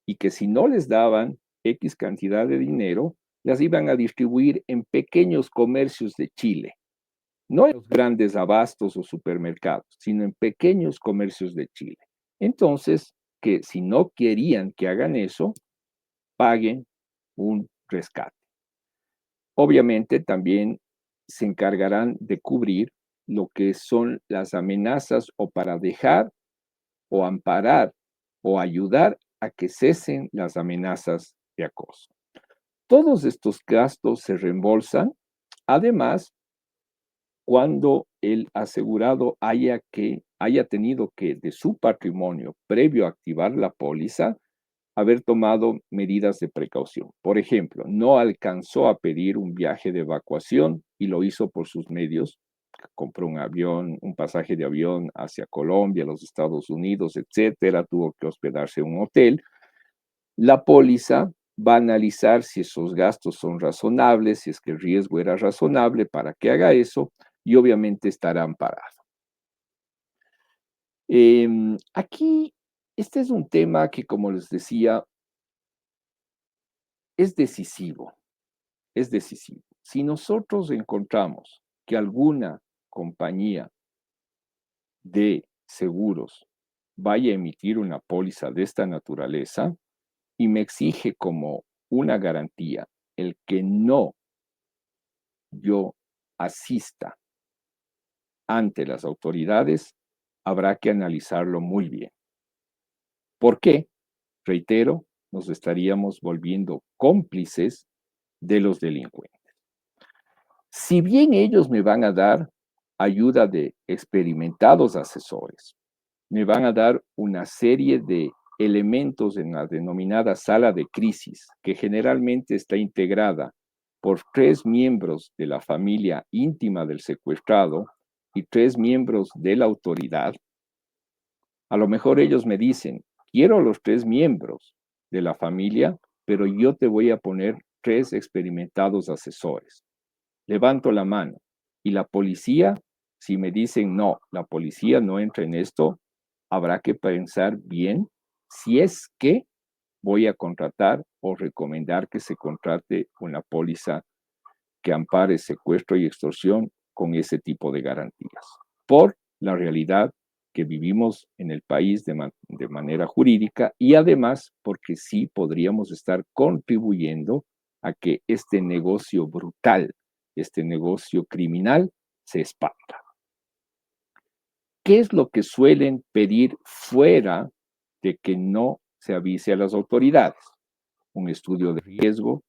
y que si no les daban X cantidad de dinero, las iban a distribuir en pequeños comercios de Chile, no en los grandes abastos o supermercados, sino en pequeños comercios de Chile. Entonces, que si no querían que hagan eso, paguen un rescate. Obviamente también se encargarán de cubrir lo que son las amenazas o para dejar o amparar o ayudar a que cesen las amenazas de acoso. Todos estos gastos se reembolsan. Además, cuando el asegurado haya tenido que, de su patrimonio, previo a activar la póliza, haber tomado medidas de precaución. Por ejemplo, no alcanzó a pedir un viaje de evacuación y lo hizo por sus medios. Compró un avión, un pasaje de avión hacia Colombia, los Estados Unidos, etcétera. Tuvo que hospedarse en un hotel. La póliza va a analizar si esos gastos son razonables, si es que el riesgo era razonable para que haga eso, y obviamente estará amparado. Aquí, este es un tema que, como les decía, es decisivo, es decisivo. Si nosotros encontramos que alguna compañía de seguros vaya a emitir una póliza de esta naturaleza y me exige como una garantía el que no yo asista ante las autoridades, habrá que analizarlo muy bien. ¿Por qué? Reitero, nos estaríamos volviendo cómplices de los delincuentes. Si bien ellos me van a dar ayuda de experimentados asesores, me van a dar una serie de elementos en la denominada sala de crisis, que generalmente está integrada por 3 miembros de la familia íntima del secuestrado y 3 miembros de la autoridad. A lo mejor ellos me dicen, quiero los 3 miembros de la familia, pero yo te voy a poner 3 experimentados asesores. Levanto la mano y la policía, si me dicen no, la policía no entra en esto, habrá que pensar bien si es que voy a contratar o recomendar que se contrate una póliza que ampare secuestro y extorsión con ese tipo de garantías. Por la realidad que vivimos en el país de manera jurídica y además porque sí podríamos estar contribuyendo a que este negocio brutal, este negocio criminal, se expanda. ¿Qué es lo que suelen pedir fuera de que no se avise a las autoridades? Un estudio de riesgo,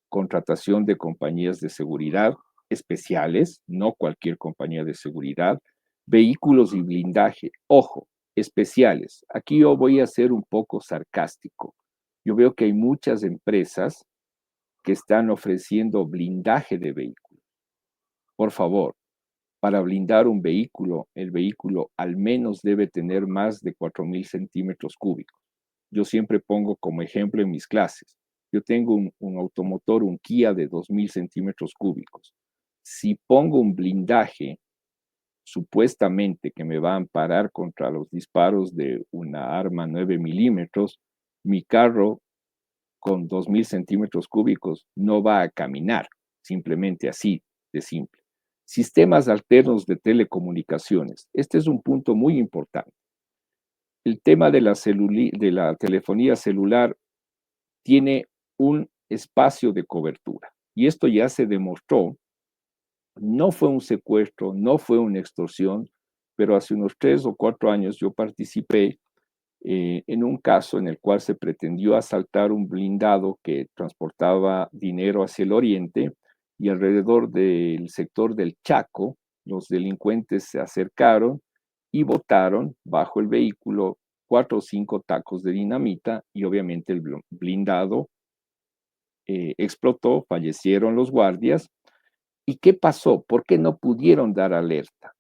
contratación de compañías de seguridad especiales, no cualquier compañía de seguridad, vehículos y blindaje, ojo, especiales. Aquí yo voy a ser un poco sarcástico. Yo veo que hay muchas empresas que están ofreciendo blindaje de vehículos. Por favor, para blindar un vehículo, el vehículo al menos debe tener más de 4.000 centímetros cúbicos. Yo siempre pongo como ejemplo en mis clases. Yo tengo un automotor, un Kia de 2.000 centímetros cúbicos. Si pongo un blindaje, supuestamente que me va a amparar contra los disparos de una arma 9 milímetros, mi carro con 2.000 centímetros cúbicos no va a caminar, simplemente así de simple. Sistemas alternos de telecomunicaciones. Este es un punto muy importante. El tema de la telefonía celular tiene un espacio de cobertura y esto ya se demostró. No fue un secuestro, no fue una extorsión, pero hace unos 3 o 4 años yo participé en un caso en el cual se pretendió asaltar un blindado que transportaba dinero hacia el oriente y alrededor del sector del Chaco, los delincuentes se acercaron y botaron bajo el vehículo 4 o 5 tacos de dinamita y obviamente el blindado explotó, fallecieron los guardias. ¿Y qué pasó? ¿Por qué no pudieron dar alerta?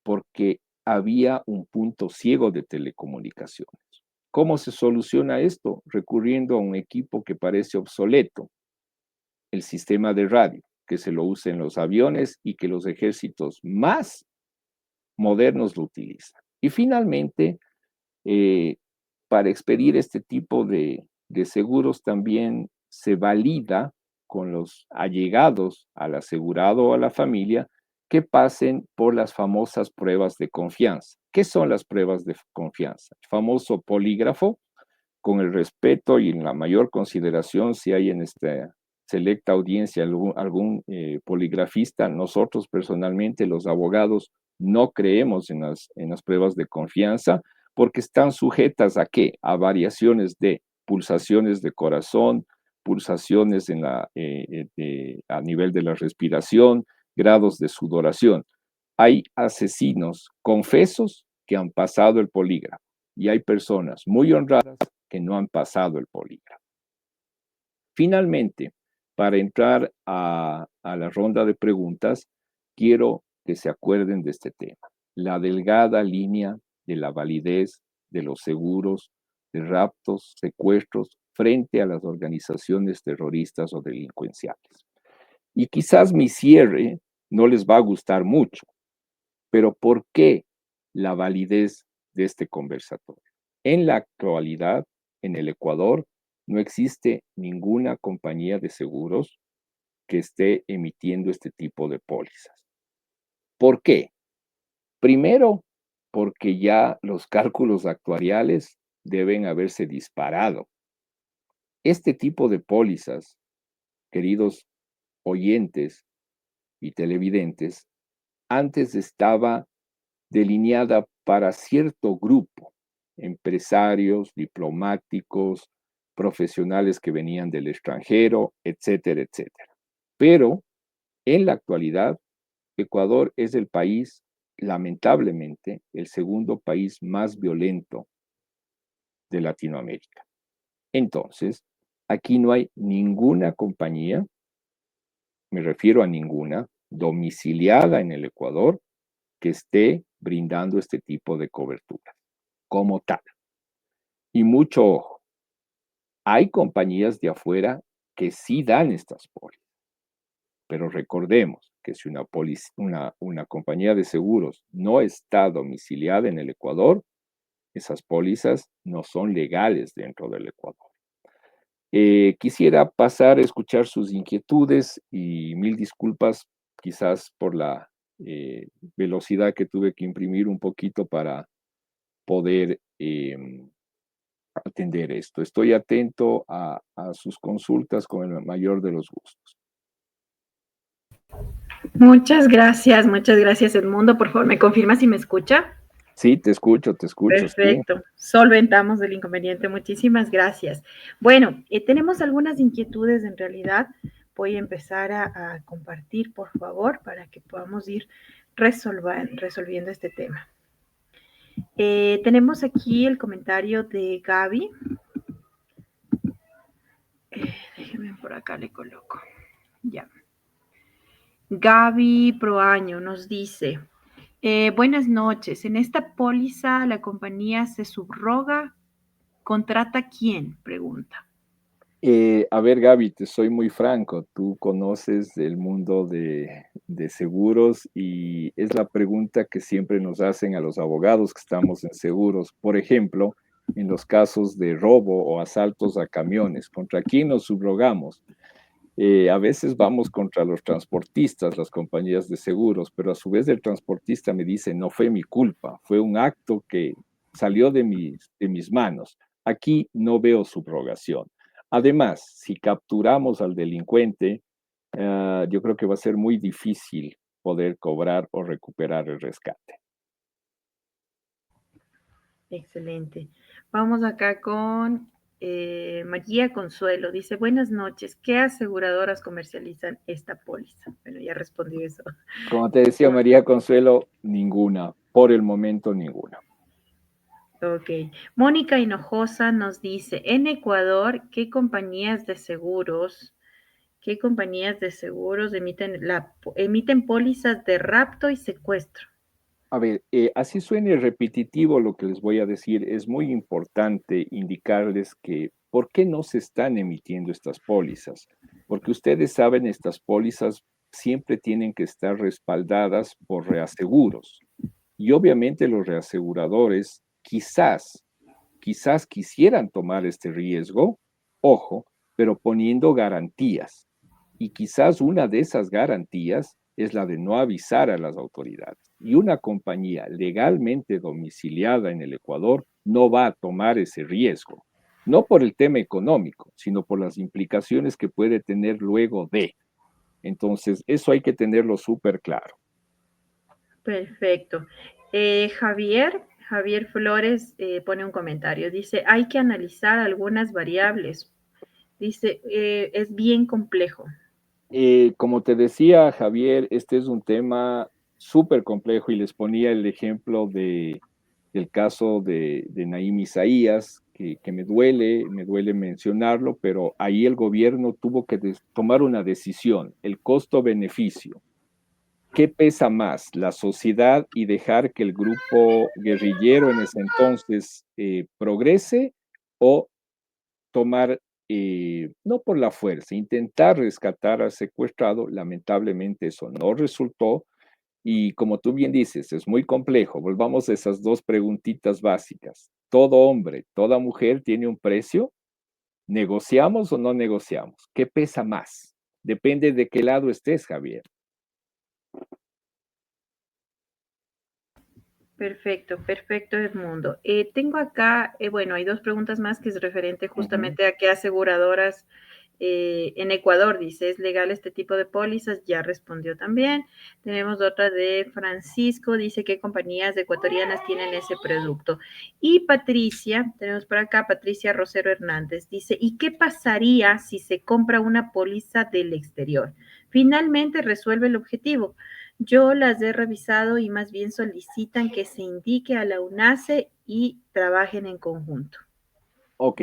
Porque había un punto ciego de telecomunicaciones. ¿Cómo se soluciona esto? Recurriendo a un equipo que parece obsoleto, el sistema de radio, que se lo usa en los aviones y que los ejércitos más modernos lo utilizan. Y finalmente, para expedir este tipo de seguros también se valida con los allegados al asegurado o a la familia que pasen por las famosas pruebas de confianza. ¿Qué son las pruebas de confianza? El famoso polígrafo, con el respeto y en la mayor consideración si hay en esta selecta audiencia algún poligrafista. Nosotros personalmente, los abogados, no creemos en las pruebas de confianza porque están sujetas a qué? A variaciones de pulsaciones de corazón, pulsaciones a nivel de la respiración, grados de sudoración. Hay asesinos confesos que han pasado el polígrafo y hay personas muy honradas que no han pasado el polígrafo. Finalmente, para entrar a la ronda de preguntas, quiero que se acuerden de este tema, la delgada línea de la validez de los seguros de raptos, secuestros frente a las organizaciones terroristas o delincuenciales. Y quizás mi cierre no les va a gustar mucho, pero ¿por qué la validez de este conversatorio? En la actualidad, en el Ecuador, no existe ninguna compañía de seguros que esté emitiendo este tipo de pólizas. ¿Por qué? Primero, porque ya los cálculos actuariales deben haberse disparado. Este tipo de pólizas, queridos oyentes y televidentes, antes estaba delineada para cierto grupo, empresarios, diplomáticos, profesionales que venían del extranjero, etcétera, etcétera. Pero En la actualidad, Ecuador es el país, lamentablemente, el segundo país más violento de Latinoamérica. Entonces, aquí no hay ninguna compañía, me refiero a ninguna, domiciliada en el Ecuador que esté brindando este tipo de cobertura como tal. Y mucho ojo, hay compañías de afuera que sí dan estas pólizas, pero recordemos que si una compañía de seguros no está domiciliada en el Ecuador, esas pólizas no son legales dentro del Ecuador. Quisiera pasar a escuchar sus inquietudes y mil disculpas quizás por la velocidad que tuve que imprimir un poquito para poder atender esto. Estoy atento a sus consultas con el mayor de los gustos. Muchas gracias Edmundo. Por favor, ¿me confirma si me escucha? Sí, te escucho, Perfecto, sí. solventamos el inconveniente. Muchísimas gracias. Bueno, tenemos algunas inquietudes en realidad. Voy a empezar a compartir, por favor, para que podamos ir resolviendo este tema. Tenemos aquí el comentario de Gaby. Déjenme por acá, le coloco. Ya. Gaby Proaño nos dice, buenas noches, en esta póliza la compañía se subroga, ¿contrata quién? Pregunta. A ver, Gaby, te soy muy franco, tú conoces el mundo de seguros y es la pregunta que siempre nos hacen a los abogados que estamos en seguros. Por ejemplo, en los casos de robo o asaltos a camiones, ¿contra quién nos subrogamos? A veces vamos contra los transportistas, las compañías de seguros, pero a su vez el transportista me dice, no fue mi culpa, fue un acto que salió de mis manos. Aquí no veo subrogación. Además, si capturamos al delincuente, yo creo que va a ser muy difícil poder cobrar o recuperar el rescate. Excelente. Vamos acá con María Consuelo. Dice, buenas noches, ¿qué aseguradoras comercializan esta póliza? Bueno, ya respondí eso. Como te decía María Consuelo, ninguna. Por el momento, ninguna. Ok. Mónica Hinojosa nos dice, en Ecuador, ¿qué compañías de seguros emiten pólizas de rapto y secuestro? A ver, así suene repetitivo lo que les voy a decir, es muy importante indicarles que ¿por qué no se están emitiendo estas pólizas? Porque ustedes saben, estas pólizas siempre tienen que estar respaldadas por reaseguros. Y obviamente los reaseguradores quizás quisieran tomar este riesgo, ojo, pero poniendo garantías. Y quizás una de esas garantías es la de no avisar a las autoridades. Y una compañía legalmente domiciliada en el Ecuador no va a tomar ese riesgo, no por el tema económico, sino por las implicaciones que puede tener luego de. Entonces, eso hay que tenerlo súper claro. Perfecto. Javier Flores pone un comentario. Dice, hay que analizar algunas variables. Dice, es bien complejo. Como te decía, Javier, este es un tema súper complejo y les ponía el ejemplo del caso de Naim Isaías, que me duele mencionarlo, pero ahí el gobierno tuvo que tomar una decisión, el costo-beneficio. ¿Qué pesa más, la sociedad y dejar que el grupo guerrillero en ese entonces progrese o tomar, no por la fuerza, intentar rescatar al secuestrado? Lamentablemente eso no resultó y como tú bien dices, es muy complejo. Volvamos a esas dos preguntitas básicas. ¿Todo hombre, toda mujer tiene un precio? ¿Negociamos o no negociamos? ¿Qué pesa más? Depende de qué lado estés, Javier. Perfecto, Edmundo. Tengo acá, bueno, hay dos preguntas más que es referente justamente a qué aseguradoras en Ecuador dice, ¿es legal este tipo de pólizas? Ya respondió también. Tenemos otra de Francisco, dice qué compañías ecuatorianas tienen ese producto. Y Patricia, tenemos por acá Patricia Rosero Hernández, dice, ¿y qué pasaría si se compra una póliza del exterior? Finalmente resuelve el objetivo. Yo las he revisado y más bien solicitan que se indique a la UNACE y trabajen en conjunto. Ok.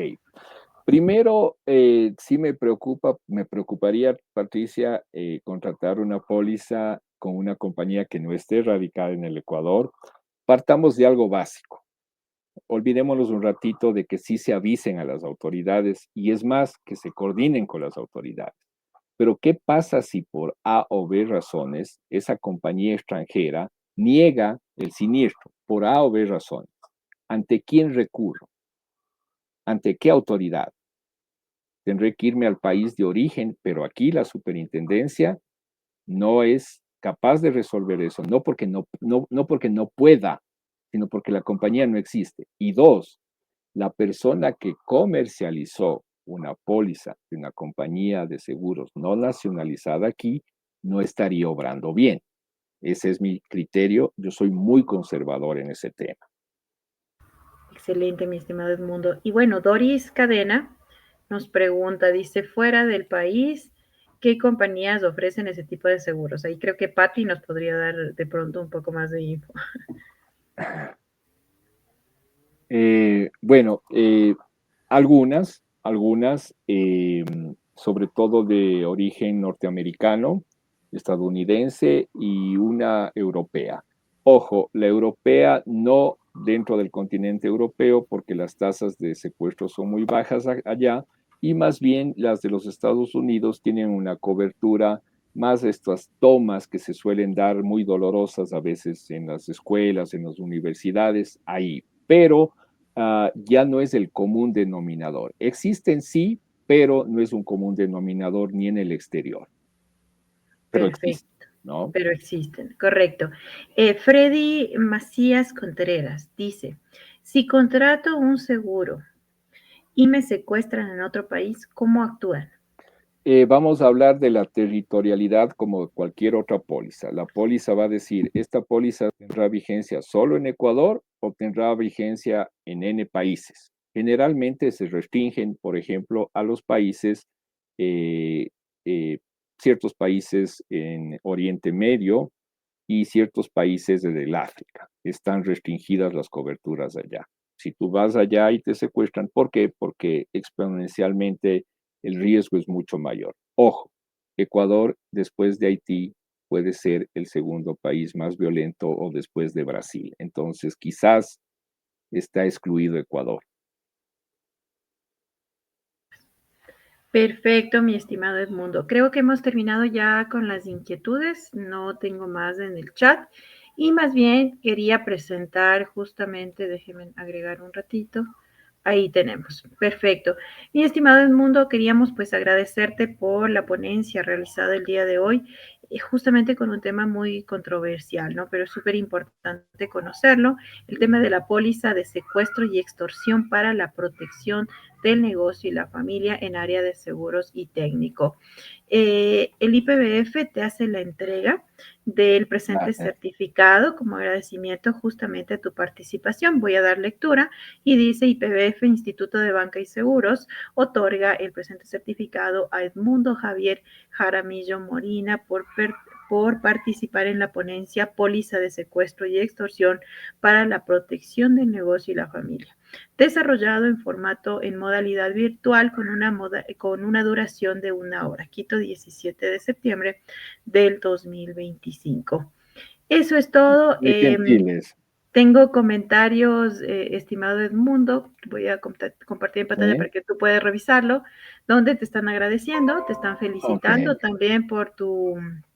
Primero, sí me preocuparía, Patricia, contratar una póliza con una compañía que no esté radicada en el Ecuador. Partamos de algo básico. Olvidémonos un ratito de que sí se avisen a las autoridades y es más, que se coordinen con las autoridades. Pero ¿qué pasa si por A o B razones esa compañía extranjera niega el siniestro por A o B razones? ¿Ante quién recurro? ¿Ante qué autoridad? Tendré que irme al país de origen, pero aquí la superintendencia no es capaz de resolver eso, no porque no porque no pueda, sino porque la compañía no existe. Y dos, la persona que comercializó una póliza de una compañía de seguros no nacionalizada aquí no estaría obrando bien. Ese es mi criterio. Yo soy muy conservador en ese tema. Excelente, mi estimado Edmundo. Y bueno, Doris Cadena nos pregunta, dice, fuera del país, ¿qué compañías ofrecen ese tipo de seguros? Ahí creo que Patti nos podría dar de pronto un poco más de info. Bueno, algunas, sobre todo de origen norteamericano, estadounidense y una europea. Ojo, la europea no dentro del continente europeo porque las tasas de secuestro son muy bajas allá y más bien las de los Estados Unidos tienen una cobertura más de estas tomas que se suelen dar muy dolorosas a veces en las escuelas, en las universidades, ahí. Pero ya no es el común denominador. Existen sí, pero no es un común denominador ni en el exterior. Pero Perfecto, existe, ¿no? pero existen, correcto. Freddy Macías Contreras dice, si contrato un seguro y me secuestran en otro país, ¿cómo actúan? Vamos a hablar de la territorialidad como cualquier otra póliza. La póliza va a decir, esta póliza tendrá vigencia solo en Ecuador o tendrá vigencia en N países. Generalmente se restringen, por ejemplo, a los países, eh, eh, ciertos países en Oriente Medio y ciertos países del África. Están restringidas las coberturas allá. Si tú vas allá y te secuestran, ¿por qué? Porque exponencialmente el riesgo es mucho mayor. Ojo, Ecuador después de Haití puede ser el segundo país más violento o después de Brasil. Entonces, quizás está excluido Ecuador. Perfecto, mi estimado Edmundo. Creo que hemos terminado ya con las inquietudes. No tengo más en el chat. Y más bien quería presentar justamente, déjenme agregar un ratito. Ahí tenemos. Perfecto. Mi estimado Edmundo, queríamos pues agradecerte por la ponencia realizada el día de hoy, justamente con un tema muy controversial, ¿no? Pero es súper importante conocerlo, el tema de la póliza de secuestro y extorsión para la protección del negocio y la familia en área de seguros y técnico. El IPBF te hace la entrega del presente certificado como agradecimiento justamente a tu participación. Voy a dar lectura y dice IPBF, Instituto de Banca y Seguros, otorga el presente certificado a Edmundo Javier Jaramillo Morina por participar en la ponencia Póliza de Secuestro y Extorsión para la Protección del Negocio y la Familia, desarrollado en modalidad virtual con una duración de 1 hora. Quito, 17 de septiembre del 2025. Eso es todo. Muy gentiles. Tengo comentarios, estimado Edmundo, voy a compartir en pantalla para que tú puedas revisarlo, donde te están agradeciendo, te están felicitando también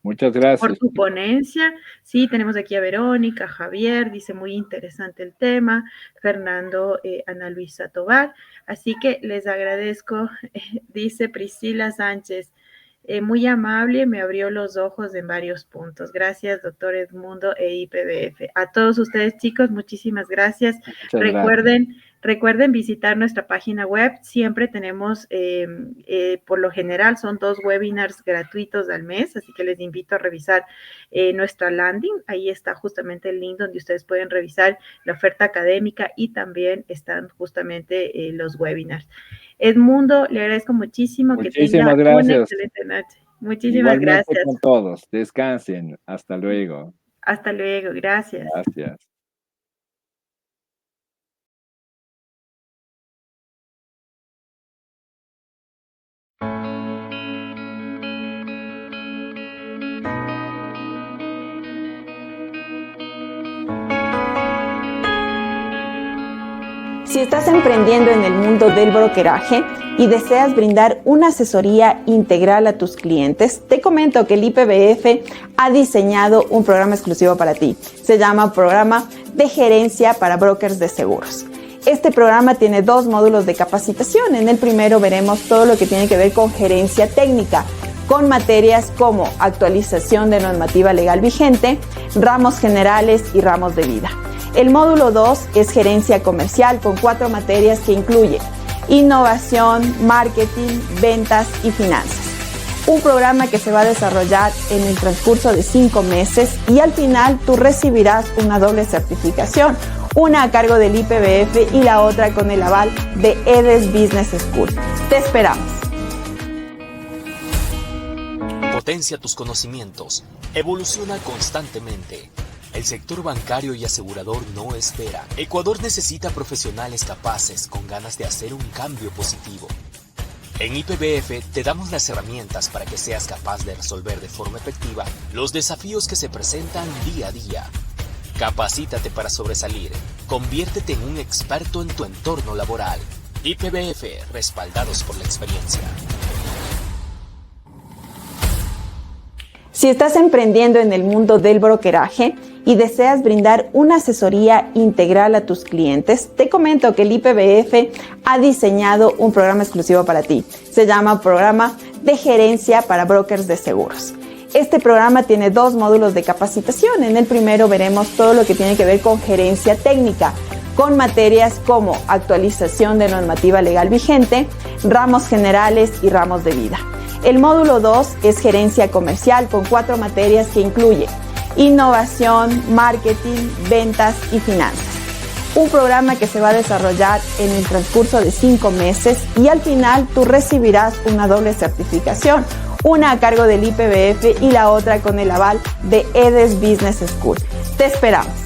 Muchas por gracias. tu ponencia. Sí, tenemos aquí a Verónica, Javier, dice muy interesante el tema, Fernando, Ana Luisa Tobar, así que les agradezco, dice Priscila Sánchez. Muy amable, me abrió los ojos en varios puntos. Gracias, doctor Edmundo e IPBF. A todos ustedes, chicos, muchísimas gracias. Recuerden visitar nuestra página web. Siempre tenemos, por lo general, son 2 webinars gratuitos al mes, así que les invito a revisar nuestra landing. Ahí está justamente el link donde ustedes pueden revisar la oferta académica y también están justamente los webinars. Edmundo, le agradezco muchísimo. Muchísimas que tenga gracias. una excelente noche. Muchísimas Igualmente gracias. con todos. Descansen. Hasta luego. Hasta luego. Gracias. Gracias. Si estás emprendiendo en el mundo del brokeraje y deseas brindar una asesoría integral a tus clientes, te comento que el IPBF ha diseñado un programa exclusivo para ti. Se llama Programa de Gerencia para Brokers de Seguros. Este programa tiene 2 módulos de capacitación. En el primero veremos todo lo que tiene que ver con gerencia técnica, con materias como actualización de normativa legal vigente, ramos generales y ramos de vida. El módulo 2 es gerencia comercial con 4 materias que incluye innovación, marketing, ventas y finanzas. Un programa que se va a desarrollar en el transcurso de 5 meses y al final tú recibirás una doble certificación, una a cargo del IPBF y la otra con el aval de EDES Business School. Te esperamos. Potencia tus conocimientos. Evoluciona constantemente. El sector bancario y asegurador no espera. Ecuador necesita profesionales capaces con ganas de hacer un cambio positivo. En IPBF te damos las herramientas para que seas capaz de resolver de forma efectiva los desafíos que se presentan día a día. Capacítate para sobresalir. Conviértete en un experto en tu entorno laboral. IPBF, respaldados por la experiencia. Si estás emprendiendo en el mundo del brokeraje y deseas brindar una asesoría integral a tus clientes, te comento que el IPBF ha diseñado un programa exclusivo para ti. Se llama Programa de Gerencia para Brokers de Seguros. Este programa tiene 2 módulos de capacitación. En el primero veremos todo lo que tiene que ver con gerencia técnica, con materias como actualización de normativa legal vigente, ramos generales y ramos de vida. El módulo 2 es gerencia comercial con 4 materias que incluye innovación, marketing, ventas y finanzas. Un programa que se va a desarrollar en el transcurso de 5 meses y al final tú recibirás una doble certificación, una a cargo del IPBF y la otra con el aval de EDES Business School. Te esperamos.